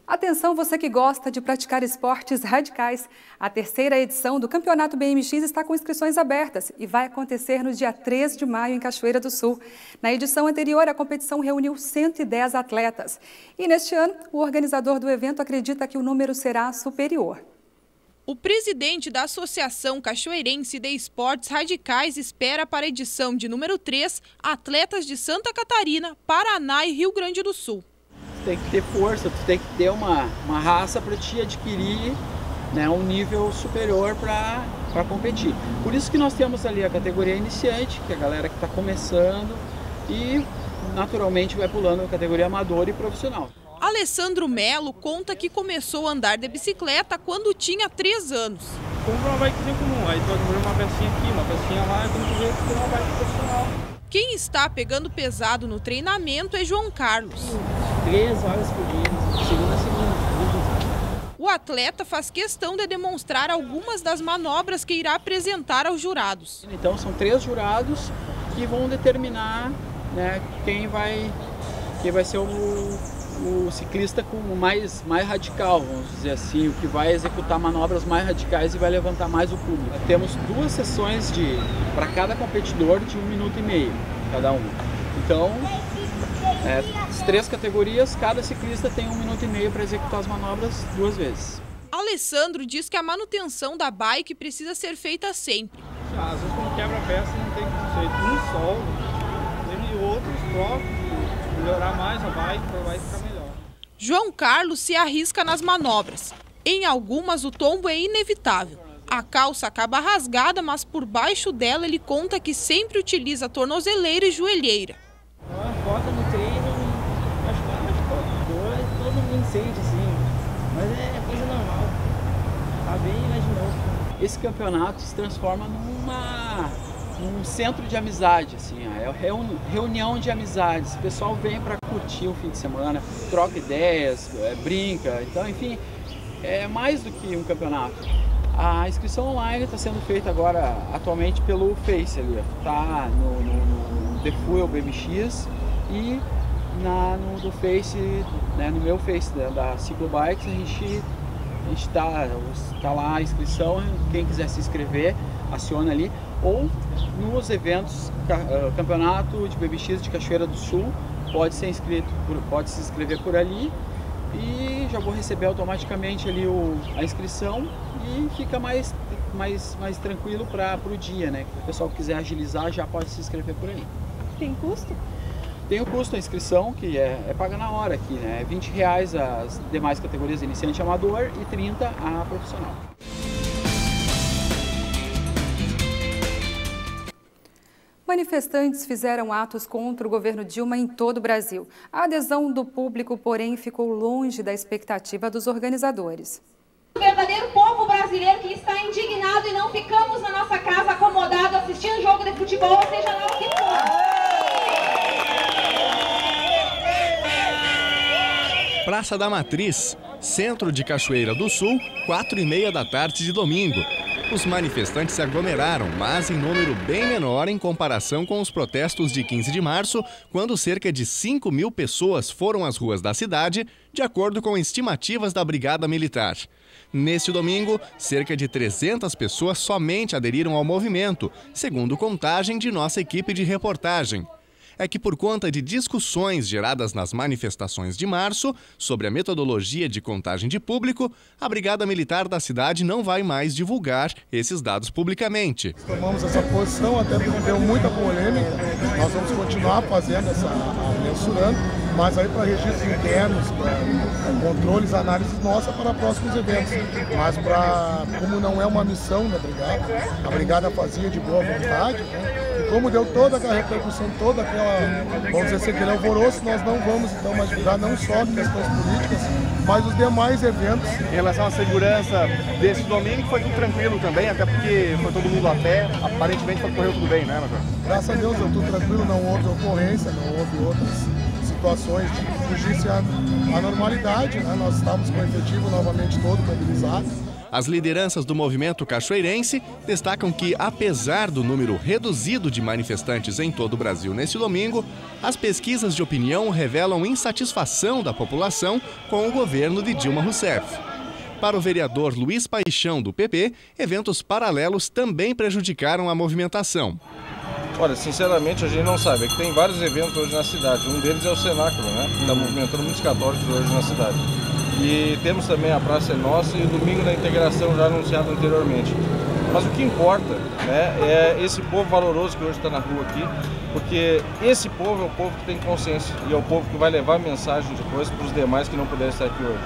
Speaker 1: Atenção, você que gosta de praticar esportes radicais. A 3ª edição do Campeonato BMX está com inscrições abertas e vai acontecer no dia 3 de maio em Cachoeira do Sul. Na edição anterior, a competição reuniu 110 atletas. E neste ano, o organizador do evento acredita que o número será superior.
Speaker 2: O presidente da Associação Cachoeirense de Esportes Radicais espera para a edição de número 3 atletas de Santa Catarina, Paraná e Rio Grande do Sul.
Speaker 6: Tem que ter força, tu tem que ter uma raça para te adquirir, né, um nível superior para competir. Por isso que nós temos ali a categoria iniciante, que é a galera que está começando, e naturalmente vai pulando a categoria amador e profissional.
Speaker 2: Alessandro Melo conta que começou a andar de bicicleta quando tinha 3 anos.
Speaker 7: Como uma bikezinha comum, aí tu vai comprar uma pecinha aqui, uma pecinha lá, e quando tu vê que tem uma bike profissional.
Speaker 2: Quem está pegando pesado no treinamento é João Carlos.
Speaker 7: 3 horas por dia, segunda a segunda.
Speaker 2: O atleta faz questão de demonstrar algumas das manobras que irá apresentar aos jurados.
Speaker 6: Então são 3 jurados que vão determinar, né, quem vai ser o ciclista com mais radical, vamos dizer assim, o que vai executar manobras mais radicais e vai levantar mais o público. Temos 2 sessões para cada competidor de 1 minuto e meio, cada um. Então, as 3 categorias, cada ciclista tem 1 minuto e meio para executar as manobras 2 vezes.
Speaker 2: Alessandro diz que a manutenção da bike precisa ser feita sempre.
Speaker 7: Às vezes quando quebra a peça não tem jeito, um solda, e outros trocam, melhorar mais a bike vai ficar melhor.
Speaker 2: João Carlos se arrisca nas manobras. Em algumas o tombo é inevitável. A calça acaba rasgada, mas por baixo dela ele conta que sempre utiliza tornozeleira e joelheira.
Speaker 7: Foca no treino, acho que todo mundo sente assim, mas é coisa normal. Tá bem, mas de novo.
Speaker 6: Esse campeonato se transforma num centro de amizade, assim, é reunião de amizades. O pessoal vem para curtir o fim de semana, troca ideias, brinca, então, enfim, é mais do que um campeonato. A inscrição online está sendo feita agora, atualmente, pelo Face ali, tá no The Fuel BMX e no Face, né, no meu Face da Ciclobikes, a gente tá lá a inscrição, quem quiser se inscrever, aciona ali, ou nos eventos, campeonato de BMX de Cachoeira do Sul, pode se inscrever por ali e já vou receber automaticamente ali a inscrição e fica mais tranquilo para o dia, né? Se o pessoal quiser agilizar, já pode se inscrever por aí.
Speaker 21: Tem custo?
Speaker 6: Tem o custo da inscrição, que é paga na hora aqui, né? R$20 as demais categorias, iniciante, amador, e 30 a profissional.
Speaker 1: Manifestantes fizeram atos contra o governo Dilma em todo o Brasil. A adesão do público, porém, ficou longe da expectativa dos organizadores.
Speaker 9: O verdadeiro povo brasileiro brasileiro que está indignado e não ficamos na nossa casa acomodado assistindo jogo de futebol, ou seja lá o que for.
Speaker 11: Praça da Matriz, centro de Cachoeira do Sul, 4h30 da tarde de domingo. Os manifestantes se aglomeraram, mas em número bem menor em comparação com os protestos de 15 de março, quando cerca de 5.000 pessoas foram às ruas da cidade, de acordo com estimativas da Brigada Militar. Neste domingo, cerca de 300 pessoas somente aderiram ao movimento, segundo contagem de nossa equipe de reportagem. É que por conta de discussões geradas nas manifestações de março sobre a metodologia de contagem de público, a Brigada Militar da cidade não vai mais divulgar esses dados publicamente.
Speaker 12: Tomamos essa posição até porque deu muita polêmica, nós vamos continuar fazendo mensurando, mas aí para registros internos, para controles, análises nossa para próximos eventos. Mas como não é uma missão da Brigada, a Brigada fazia de boa vontade, né? E como deu toda aquela repercussão, toda aquela, vamos dizer assim, aquele alvoroço, nós não vamos então mais divulgar não só questões políticas, mas os demais eventos.
Speaker 13: Em relação à segurança desse domingo, foi tudo tranquilo também, até porque foi todo mundo a pé, aparentemente correu tudo bem, né, Major?
Speaker 12: Graças a Deus, deu tudo tranquilo, não houve ocorrência, não houve outras situações de fugir-se à normalidade, né? Nós estávamos com o efetivo novamente todo mobilizado.
Speaker 11: As lideranças do movimento cachoeirense destacam que, apesar do número reduzido de manifestantes em todo o Brasil neste domingo, as pesquisas de opinião revelam insatisfação da população com o governo de Dilma Rousseff. Para o vereador Luiz Paixão, do PP, eventos paralelos também prejudicaram a movimentação.
Speaker 25: Olha, sinceramente a gente não sabe, é que tem vários eventos hoje na cidade, um deles é o Cenáculo, né, que está movimentando muitos católicos hoje na cidade. E temos também a Praça é Nossa e o Domingo da Integração já anunciado anteriormente. Mas o que importa, né, é esse povo valoroso que hoje está na rua aqui, porque esse povo é o povo que tem consciência e é o povo que vai levar a mensagem depois para os demais que não puderem estar aqui hoje.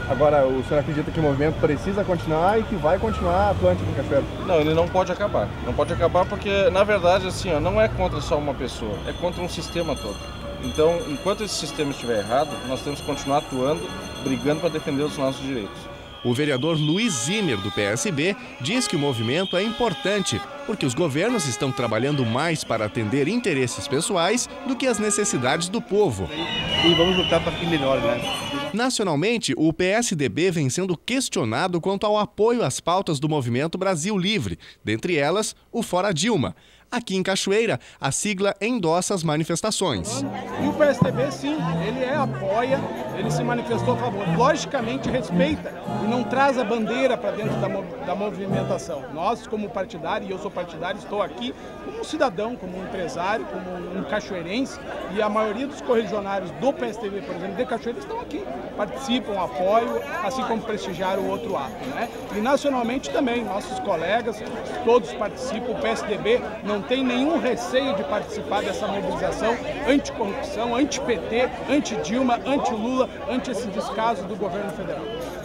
Speaker 13: Agora, o senhor acredita que o movimento precisa continuar e que vai continuar atuante aqui em Cachoeira?
Speaker 25: Não, ele não pode acabar. Não pode acabar porque, na verdade, assim, não é contra só uma pessoa, é contra um sistema todo. Então, enquanto esse sistema estiver errado, nós temos que continuar atuando, brigando para defender os nossos direitos.
Speaker 11: O vereador Luiz Zimmer, do PSB, diz que o movimento é importante, porque os governos estão trabalhando mais para atender interesses pessoais do que as necessidades do povo.
Speaker 13: E vamos lutar para que melhore, né?
Speaker 11: Nacionalmente, o PSDB vem sendo questionado quanto ao apoio às pautas do Movimento Brasil Livre, dentre elas, o Fora Dilma. Aqui em Cachoeira, a sigla endossa as manifestações.
Speaker 26: E o PSDB, sim, ele apoia, ele se manifestou a favor. Logicamente, respeita e não traz a bandeira para dentro da movimentação. Nós, como partidário, e eu sou partidário, estou aqui como um cidadão, como um empresário, como um cachoeirense, e a maioria dos correligionários do PSDB, por exemplo, de Cachoeira, estão aqui, participam, apoiam, assim como prestigiaram o outro ato, né? E nacionalmente também, nossos colegas, todos participam, o PSDB não tem nenhum receio de participar dessa mobilização anticorrupção, anti-PT, anti-Dilma, anti-Lula, anti esse descaso do governo federal.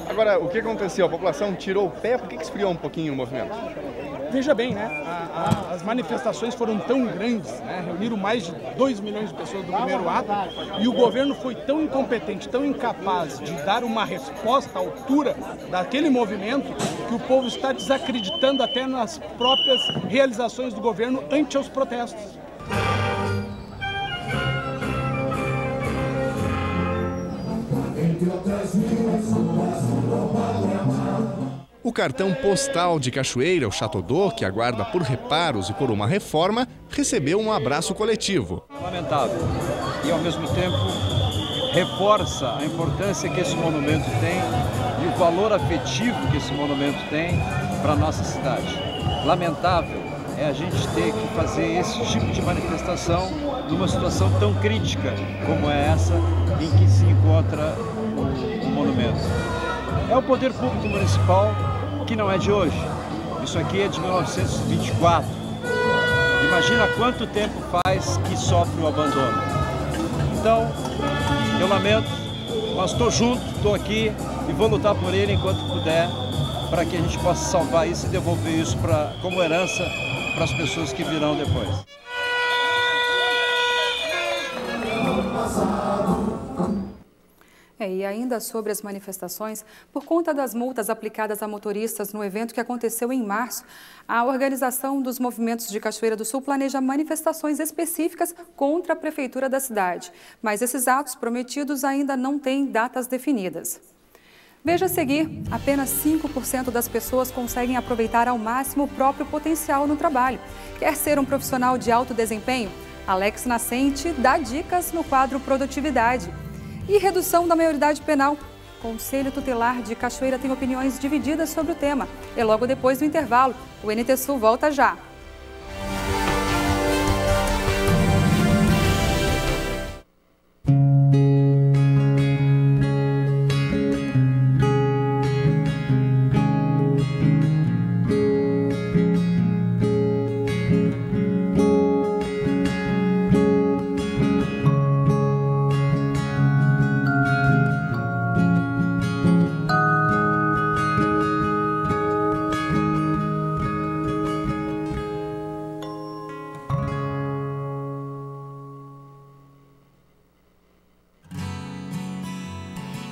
Speaker 13: Agora, o que aconteceu? A população tirou o pé, por que esfriou um pouquinho o movimento?
Speaker 26: Veja bem, né? As manifestações foram tão grandes, né? Reuniram mais de 2 milhões de pessoas do primeiro ato, e o governo foi tão incompetente, tão incapaz de dar uma resposta à altura daquele movimento, que o povo está desacreditando até nas próprias realizações do governo ante aos protestos.
Speaker 11: O cartão postal de Cachoeira, o Chateau, que aguarda por reparos e por uma reforma, recebeu um abraço coletivo.
Speaker 27: Lamentável e, ao mesmo tempo, reforça a importância que esse monumento tem e o valor afetivo que esse monumento tem para a nossa cidade. Lamentável é a gente ter que fazer esse tipo de manifestação numa situação tão crítica como é essa em que se encontra o monumento. É o poder público municipal que não é de hoje. Isso aqui é de 1924. Imagina quanto tempo faz que sofre o abandono. Então, eu lamento, mas estou junto, estou aqui e vou lutar por ele enquanto puder, para que a gente possa salvar isso e devolver isso como herança para as pessoas que virão depois.
Speaker 1: E ainda sobre as manifestações, por conta das multas aplicadas a motoristas no evento que aconteceu em março, a organização dos movimentos de Cachoeira do Sul planeja manifestações específicas contra a prefeitura da cidade. Mas esses atos prometidos ainda não têm datas definidas. Veja a seguir, apenas 5% das pessoas conseguem aproveitar ao máximo o próprio potencial no trabalho. Quer ser um profissional de alto desempenho? Alex Nascente dá dicas no quadro Produtividade. E redução da maioridade penal. O Conselho Tutelar de Cachoeira tem opiniões divididas sobre o tema. E logo depois do intervalo, o NT Sul volta já.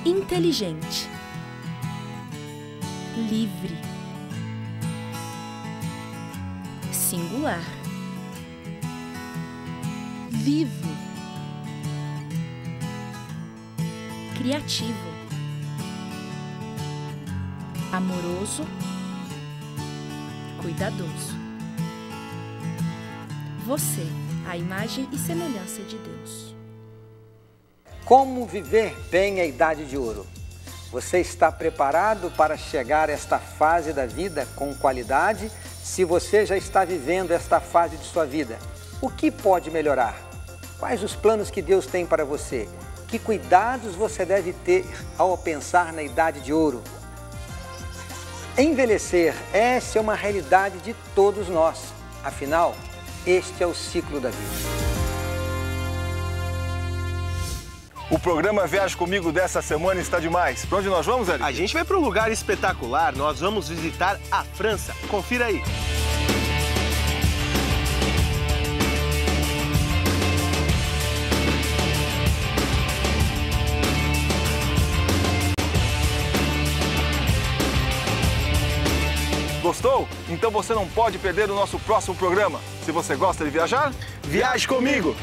Speaker 4: Inteligente, livre, singular, vivo, criativo, amoroso, cuidadoso. Você, a imagem e semelhança de Deus.
Speaker 3: Como viver bem a idade de ouro? Você está preparado para chegar a esta fase da vida com qualidade? Se você já está vivendo esta fase de sua vida, o que pode melhorar? Quais os planos que Deus tem para você? Que cuidados você deve ter ao pensar na idade de ouro? Envelhecer, essa é uma realidade de todos nós. Afinal, este é o ciclo da vida.
Speaker 13: O programa Viaja Comigo dessa semana está demais. Para onde nós vamos, Eric?
Speaker 10: A gente vai para um lugar espetacular. Nós vamos visitar a França. Confira aí.
Speaker 13: Gostou? Então você não pode perder o nosso próximo programa. Se você gosta de viajar, viaje comigo!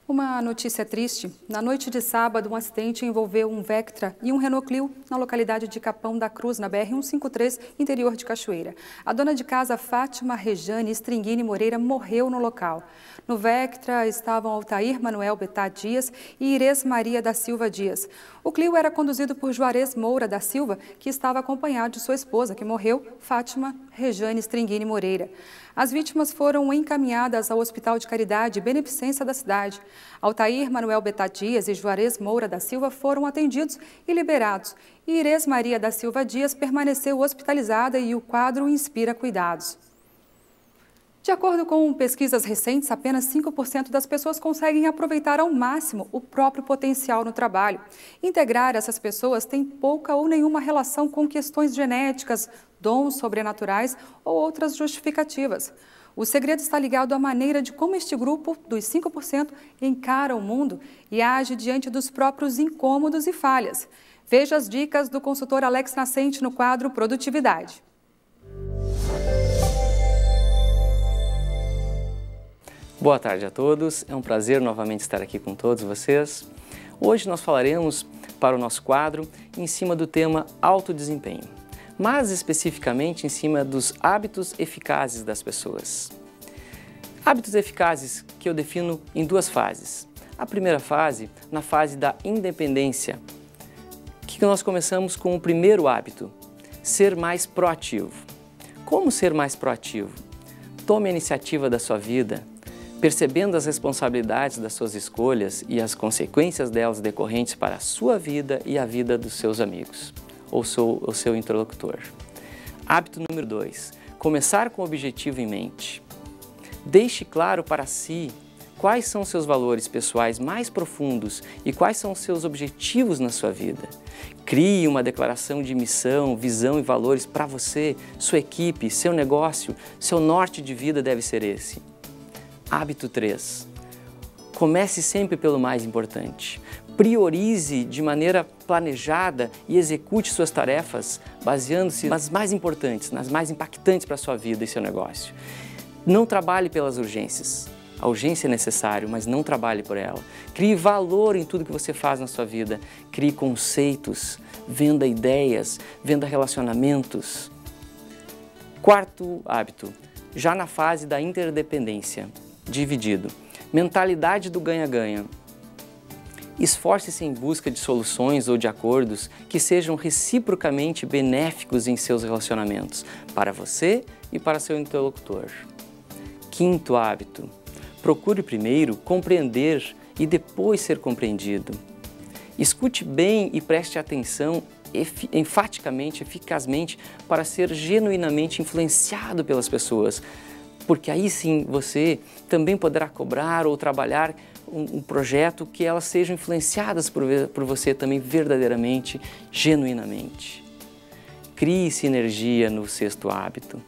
Speaker 1: Uma notícia triste. Na noite de sábado, um acidente envolveu um Vectra e um Renault Clio na localidade de Capão da Cruz, na BR-153, interior de Cachoeira. A dona de casa, Fátima Rejane Stringini Moreira, morreu no local. No Vectra estavam Altair Manuel Betá Dias e Irês Maria da Silva Dias. O Clio era conduzido por Juarez Moura da Silva, que estava acompanhado de sua esposa, que morreu, Fátima Rejane Stringini Moreira. As vítimas foram encaminhadas ao Hospital de Caridade e Beneficência da cidade. Altair Manuel Betá Dias e Juarez Moura da Silva foram atendidos e liberados. E Irês Maria da Silva Dias permaneceu hospitalizada e o quadro inspira cuidados. De acordo com pesquisas recentes, apenas 5% das pessoas conseguem aproveitar ao máximo o próprio potencial no trabalho. Integrar essas pessoas tem pouca ou nenhuma relação com questões genéticas, dons sobrenaturais ou outras justificativas. O segredo está ligado à maneira de como este grupo dos 5% encara o mundo e age diante dos próprios incômodos e falhas. Veja as dicas do consultor Alex Nascente no quadro Produtividade.
Speaker 14: Boa tarde a todos, é um prazer novamente estar aqui com todos vocês. Hoje nós falaremos para o nosso quadro em cima do tema alto desempenho, mas especificamente em cima dos hábitos eficazes das pessoas. Hábitos eficazes que eu defino em duas fases. A primeira fase, na fase da independência, que nós começamos com o primeiro hábito, ser mais proativo. Como ser mais proativo? Tome a iniciativa da sua vida, percebendo as responsabilidades das suas escolhas e as consequências delas decorrentes para a sua vida e a vida dos seus amigos ou o seu interlocutor. Hábito número 2, começar com o objetivo em mente. Deixe claro para si quais são seus valores pessoais mais profundos e quais são os seus objetivos na sua vida. Crie uma declaração de missão, visão e valores para você, sua equipe, seu negócio, seu norte de vida deve ser esse. Hábito 3. Comece sempre pelo mais importante. Priorize de maneira planejada e execute suas tarefas baseando-se nas mais importantes, nas mais impactantes para a sua vida e seu negócio. Não trabalhe pelas urgências. A urgência é necessária, mas não trabalhe por ela. Crie valor em tudo que você faz na sua vida. Crie conceitos, venda ideias, venda relacionamentos. Quarto hábito, já na fase da interdependência, dividido. Mentalidade do ganha-ganha. Esforce-se em busca de soluções ou de acordos que sejam reciprocamente benéficos em seus relacionamentos, para você e para seu interlocutor. Quinto hábito, procure primeiro compreender e depois ser compreendido. Escute bem e preste atenção enfaticamente, eficazmente, para ser genuinamente influenciado pelas pessoas, porque aí sim você também poderá cobrar ou trabalhar um projeto que elas sejam influenciadas por você também verdadeiramente, genuinamente. Crie sinergia no sexto hábito.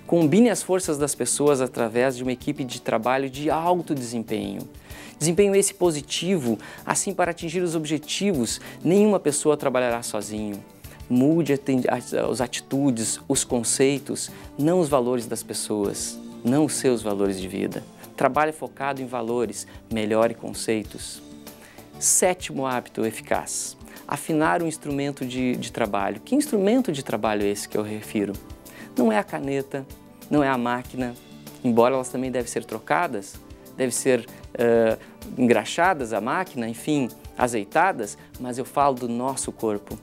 Speaker 14: Combine as forças das pessoas através de uma equipe de trabalho de alto desempenho. Desempenho esse positivo, assim para atingir os objetivos, nenhuma pessoa trabalhará sozinho. Mude as atitudes, os conceitos, não os valores das pessoas, não os seus valores de vida. Trabalhe focado em valores, melhore conceitos. Sétimo hábito eficaz, afinar um instrumento de trabalho. Que instrumento de trabalho é esse que eu refiro? Não é a caneta, não é a máquina, embora elas também devem ser trocadas, devem ser engraxadas a máquina, enfim, azeitadas, mas eu falo do nosso corpo.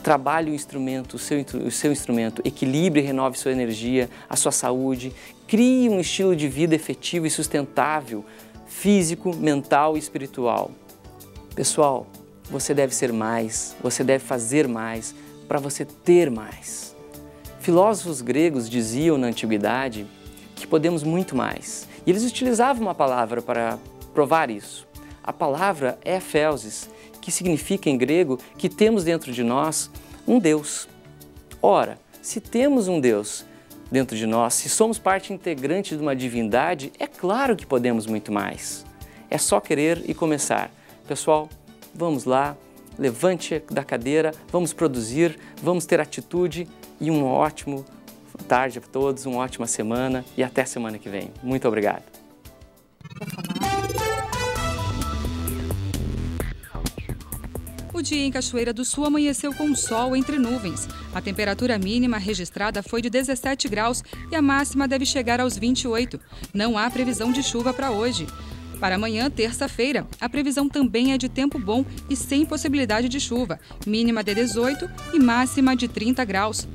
Speaker 14: Trabalhe o instrumento, o seu instrumento, equilibre e renove sua energia, a sua saúde, crie um estilo de vida efetivo e sustentável, físico, mental e espiritual. Pessoal, você deve ser mais, você deve fazer mais para você ter mais. Filósofos gregos diziam na antiguidade que podemos muito mais. E eles utilizavam uma palavra para provar isso. A palavra é Phéusis, que significa em grego que temos dentro de nós um Deus. Ora, se temos um Deus dentro de nós, se somos parte integrante de uma divindade, é claro que podemos muito mais. É só querer e começar. Pessoal, vamos lá, levante da cadeira, vamos produzir, vamos ter atitude e uma ótima tarde a todos, uma ótima semana e até semana que vem. Muito obrigado.
Speaker 1: O dia em Cachoeira do Sul amanheceu com sol entre nuvens. A temperatura mínima registrada foi de 17 graus e a máxima deve chegar aos 28. Não há previsão de chuva para hoje. Para amanhã, terça-feira, a previsão também é de tempo bom e sem possibilidade de chuva, mínima de 18 e máxima de 30 graus.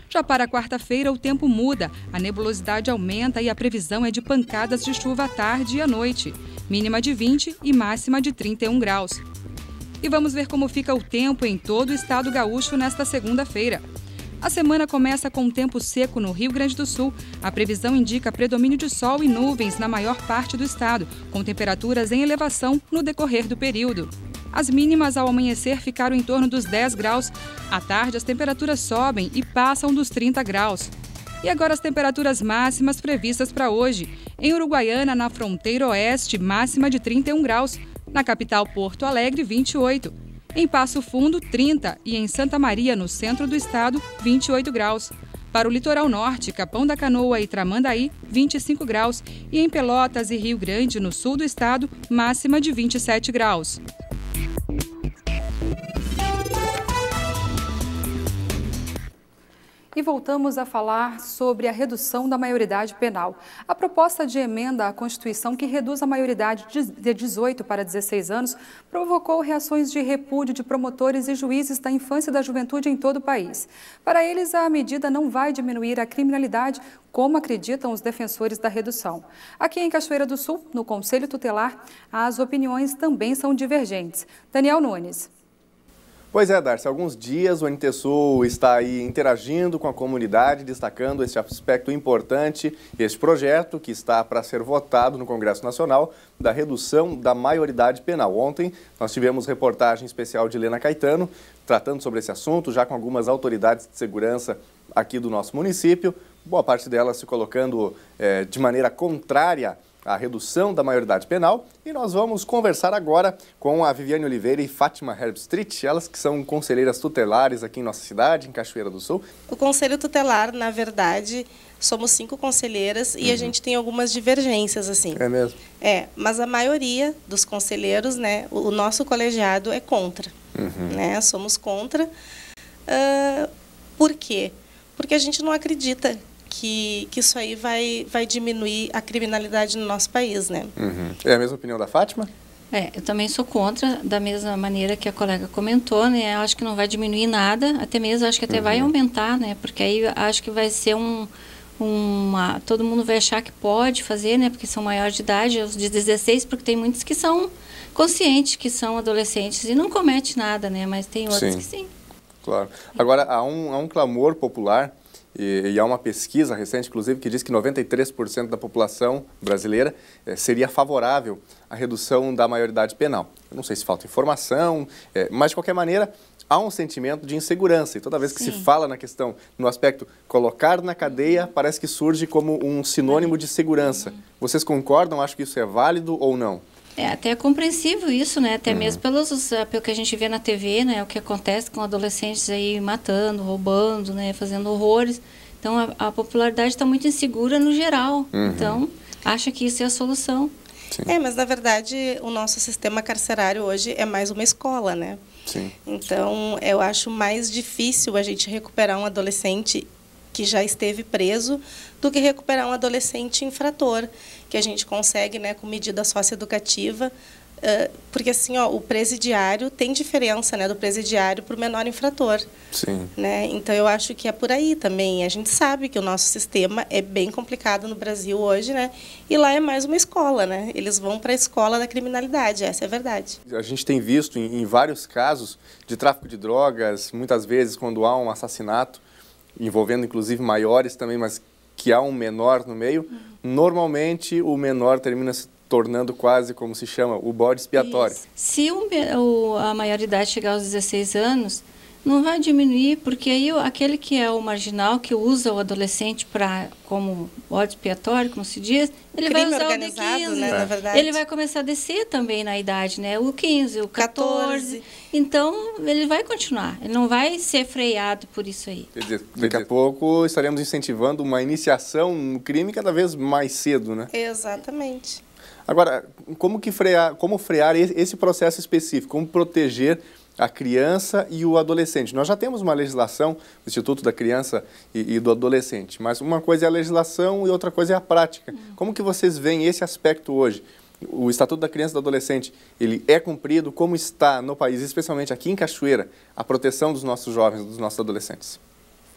Speaker 1: Já para quarta-feira, o tempo muda, a nebulosidade aumenta e a previsão é de pancadas de chuva à tarde e à noite, mínima de 20 e máxima de 31 graus. E vamos ver como fica o tempo em todo o estado gaúcho nesta segunda-feira. A semana começa com tempo seco no Rio Grande do Sul. A previsão indica predomínio de sol e nuvens na maior parte do estado, com temperaturas em elevação no decorrer do período. As mínimas ao amanhecer ficaram em torno dos 10 graus. À tarde, as temperaturas sobem e passam dos 30 graus. E agora as temperaturas máximas previstas para hoje. Em Uruguaiana, na fronteira oeste, máxima de 31 graus. Na capital Porto Alegre, 28. Em Passo Fundo, 30 e em Santa Maria, no centro do estado, 28 graus. Para o litoral norte, Capão da Canoa e Tramandaí, 25 graus. E em Pelotas e Rio Grande, no sul do estado, máxima de 27 graus. E voltamos a falar sobre a redução da maioridade penal. A proposta de emenda à Constituição que reduz a maioridade de 18 para 16 anos provocou reações de repúdio de promotores e juízes da infância e da juventude em todo o país. Para eles, a medida não vai diminuir a criminalidade, como acreditam os defensores da redução. Aqui em Cachoeira do Sul, no Conselho Tutelar, as opiniões também são divergentes. Daniel Nunes.
Speaker 11: Pois é, Darcy, há alguns dias o NTSul está aí interagindo com a comunidade, destacando esse aspecto importante, este projeto que está para ser votado no Congresso Nacional, da redução da maioridade penal. Ontem nós tivemos reportagem especial de Helena Caetano, tratando sobre esse assunto, já com algumas autoridades de segurança aqui do nosso município, boa parte delas se colocando de maneira contrária a redução da maioridade penal, e nós vamos conversar agora com a Viviane Oliveira e Fátima Herbstreit, elas que são conselheiras tutelares aqui em nossa cidade, em Cachoeira do Sul.
Speaker 15: O Conselho Tutelar, na verdade, somos 5 conselheiras e a gente tem algumas divergências, assim.
Speaker 11: É mesmo?
Speaker 15: Mas a maioria dos conselheiros, né, o nosso colegiado é contra, né, somos contra. Por quê? Porque a gente não acredita que isso aí vai diminuir a criminalidade no nosso país, né?
Speaker 11: É a mesma opinião da Fátima?
Speaker 16: Eu também sou contra, da mesma maneira que a colega comentou, né? Acho que não vai diminuir nada, até mesmo acho que até vai aumentar, né? Porque aí acho que vai ser todo mundo vai achar que pode fazer, né? Porque são maiores de idade, os de 16, porque tem muitos que são conscientes que são adolescentes e não cometem nada, né? Mas tem outros que sim.
Speaker 11: Claro. Agora, há um clamor popular. E há uma pesquisa recente, inclusive, que diz que 93% da população brasileira seria favorável à redução da maioridade penal. Eu não sei se falta informação, mas, de qualquer maneira, há um sentimento de insegurança. E toda vez que se fala na questão, no aspecto colocar na cadeia, parece que surge como um sinônimo de segurança. Vocês concordam? Acham que isso é válido ou não?
Speaker 16: Até é compreensível isso, né? Até mesmo pelo que a gente vê na TV, né? O que acontece com adolescentes aí matando, roubando, né? Fazendo horrores. Então, a popularidade está muito insegura no geral. Então, acha que isso é a solução.
Speaker 15: Mas na verdade, o nosso sistema carcerário hoje é mais uma escola, né? Então, eu acho mais difícil a gente recuperar um adolescente que já esteve preso do que recuperar um adolescente infrator, que a gente consegue, né, com medida socioeducativa, porque assim, o presidiário tem diferença, né, do presidiário para o menor infrator. Né? Então, eu acho que é por aí também. A gente sabe que o nosso sistema é bem complicado no Brasil hoje, né, e lá é mais uma escola, né? Eles vão para a escola da criminalidade, essa é a verdade.
Speaker 11: A gente tem visto em vários casos de tráfico de drogas, muitas vezes quando há um assassinato, envolvendo inclusive maiores também, mas que há um menor no meio, normalmente o menor termina se tornando quase, como se chama, o bode expiatório.
Speaker 16: Se a maioridade chegar aos 16 anos, não vai diminuir, porque aí aquele que é o marginal, que usa o adolescente como bode expiatório, como se diz, ele vai usar o D15,
Speaker 15: né, na verdade.
Speaker 16: Ele vai começar a descer também na idade, né? O 15, o 14. Então, ele vai continuar, ele não vai ser freado por isso aí.
Speaker 11: Quer dizer, daqui a pouco estaremos incentivando uma iniciação no crime cada vez mais cedo, né?
Speaker 15: Exatamente.
Speaker 11: Agora, como frear esse processo específico? Como proteger a criança e o adolescente? Nós já temos uma legislação do Instituto da Criança e do Adolescente, mas uma coisa é a legislação e outra coisa é a prática. Como que vocês veem esse aspecto hoje? O Estatuto da Criança e do Adolescente, ele é cumprido? Como está no país, especialmente aqui em Cachoeira, a proteção dos nossos jovens, dos nossos adolescentes?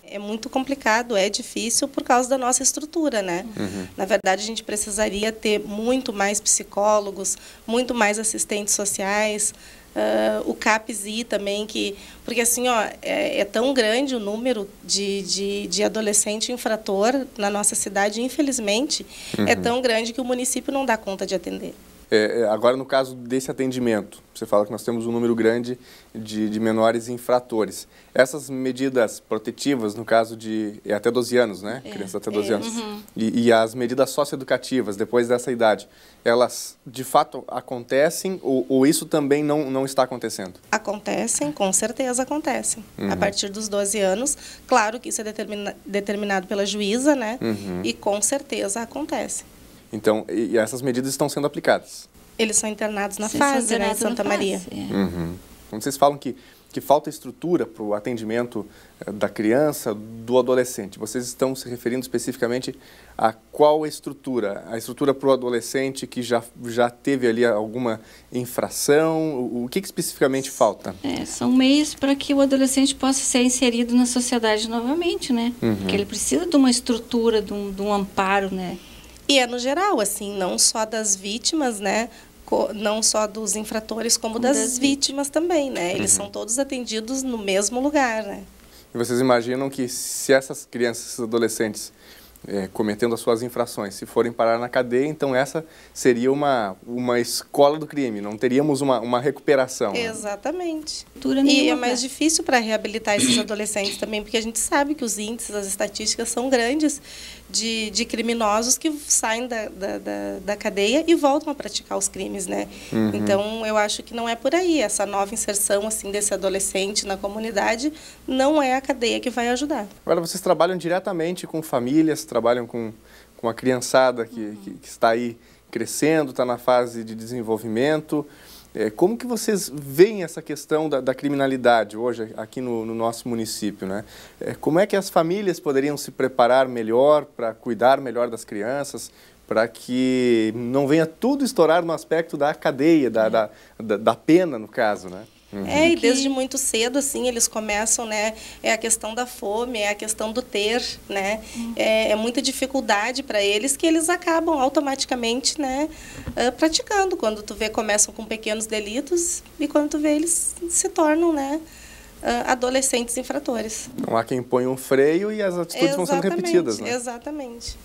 Speaker 15: É muito complicado, é difícil por causa da nossa estrutura, né? Na verdade, a gente precisaria ter muito mais psicólogos, muito mais assistentes sociais, o CAPSI também, porque assim, é tão grande o número de adolescente infrator na nossa cidade, infelizmente, é tão grande que o município não dá conta de atender.
Speaker 11: Agora, no caso desse atendimento, você fala que nós temos um número grande de menores infratores. Essas medidas protetivas, no caso de até 12 anos, né? Crianças até 12 anos. E as medidas socioeducativas, depois dessa idade, elas de fato acontecem ou isso também não está acontecendo?
Speaker 15: Acontecem, com certeza acontecem. A partir dos 12 anos, claro que isso é determinado pela juíza, né? E com certeza acontece.
Speaker 11: Então, e essas medidas estão sendo aplicadas?
Speaker 15: Eles são internados na fase, né, Santa Maria.
Speaker 11: Quando vocês falam que falta estrutura para o atendimento da criança, do adolescente, vocês estão se referindo especificamente a qual estrutura? A estrutura para o adolescente que já teve ali alguma infração? O que especificamente falta?
Speaker 16: São meios para que o adolescente possa ser inserido na sociedade novamente, né? Porque ele precisa de uma estrutura, de um amparo, né?
Speaker 15: E é no geral, assim, não só das vítimas, né? Não só dos infratores, como das vítimas também, né? Eles são todos atendidos no mesmo lugar, né?
Speaker 11: E vocês imaginam que se essas crianças, esses adolescentes, cometendo as suas infrações, se forem parar na cadeia, então essa seria uma escola do crime, não teríamos uma recuperação.
Speaker 15: Exatamente. Né? E é mais difícil para reabilitar esses adolescentes também, porque a gente sabe que os índices, as estatísticas são grandes de criminosos que saem da cadeia e voltam a praticar os crimes, né? Então, eu acho que não é por aí. Essa nova inserção assim, desse adolescente na comunidade não é a cadeia que vai ajudar.
Speaker 11: Agora, vocês trabalham diretamente com famílias, trabalham com a criançada que está aí crescendo, está na fase de desenvolvimento. Como que vocês veem essa questão da criminalidade hoje aqui no nosso município, né? Como é que as famílias poderiam se preparar melhor para cuidar melhor das crianças, para que não venha tudo estourar no aspecto da cadeia, da pena, no caso, né?
Speaker 15: E desde muito cedo, assim, eles começam, né, é a questão da fome, é a questão do ter, né, é muita dificuldade para eles que eles acabam automaticamente, né, praticando. Quando tu vê, começam com pequenos delitos e quando tu vê, eles se tornam, né, adolescentes infratores.
Speaker 11: Não há quem ponha um freio e as atitudes vão sendo repetidas, né?
Speaker 15: Exatamente.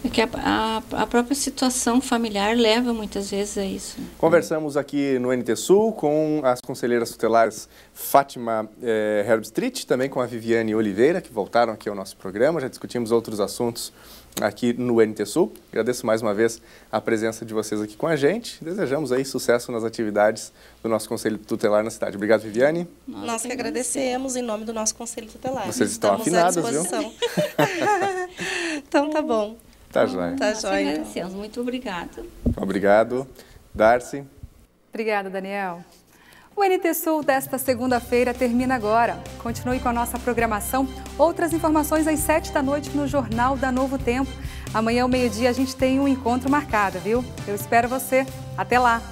Speaker 16: Porque a própria situação familiar leva muitas vezes a isso.
Speaker 11: Conversamos aqui no NT Sul com as conselheiras tutelares Fátima Herbstreit, também com a Viviane Oliveira, que voltaram aqui ao nosso programa. Já discutimos outros assuntos aqui no NT Sul. Agradeço mais uma vez a presença de vocês aqui com a gente. Desejamos aí sucesso nas atividades do nosso Conselho Tutelar na cidade. Obrigado, Viviane.
Speaker 15: Nós que agradecemos em nome do nosso Conselho Tutelar.
Speaker 11: Vocês estão afinadas, viu?
Speaker 15: Então tá bom.
Speaker 11: Tá jóia.
Speaker 15: Tá jóia.
Speaker 16: Agradecemos. Muito obrigado.
Speaker 11: Obrigado. Darcy.
Speaker 1: Obrigada, Daniel. O NT Sul desta segunda-feira termina agora. Continue com a nossa programação. Outras informações às 19h no Jornal da Novo Tempo. Amanhã ao meio-dia a gente tem um encontro marcado, viu? Eu espero você. Até lá.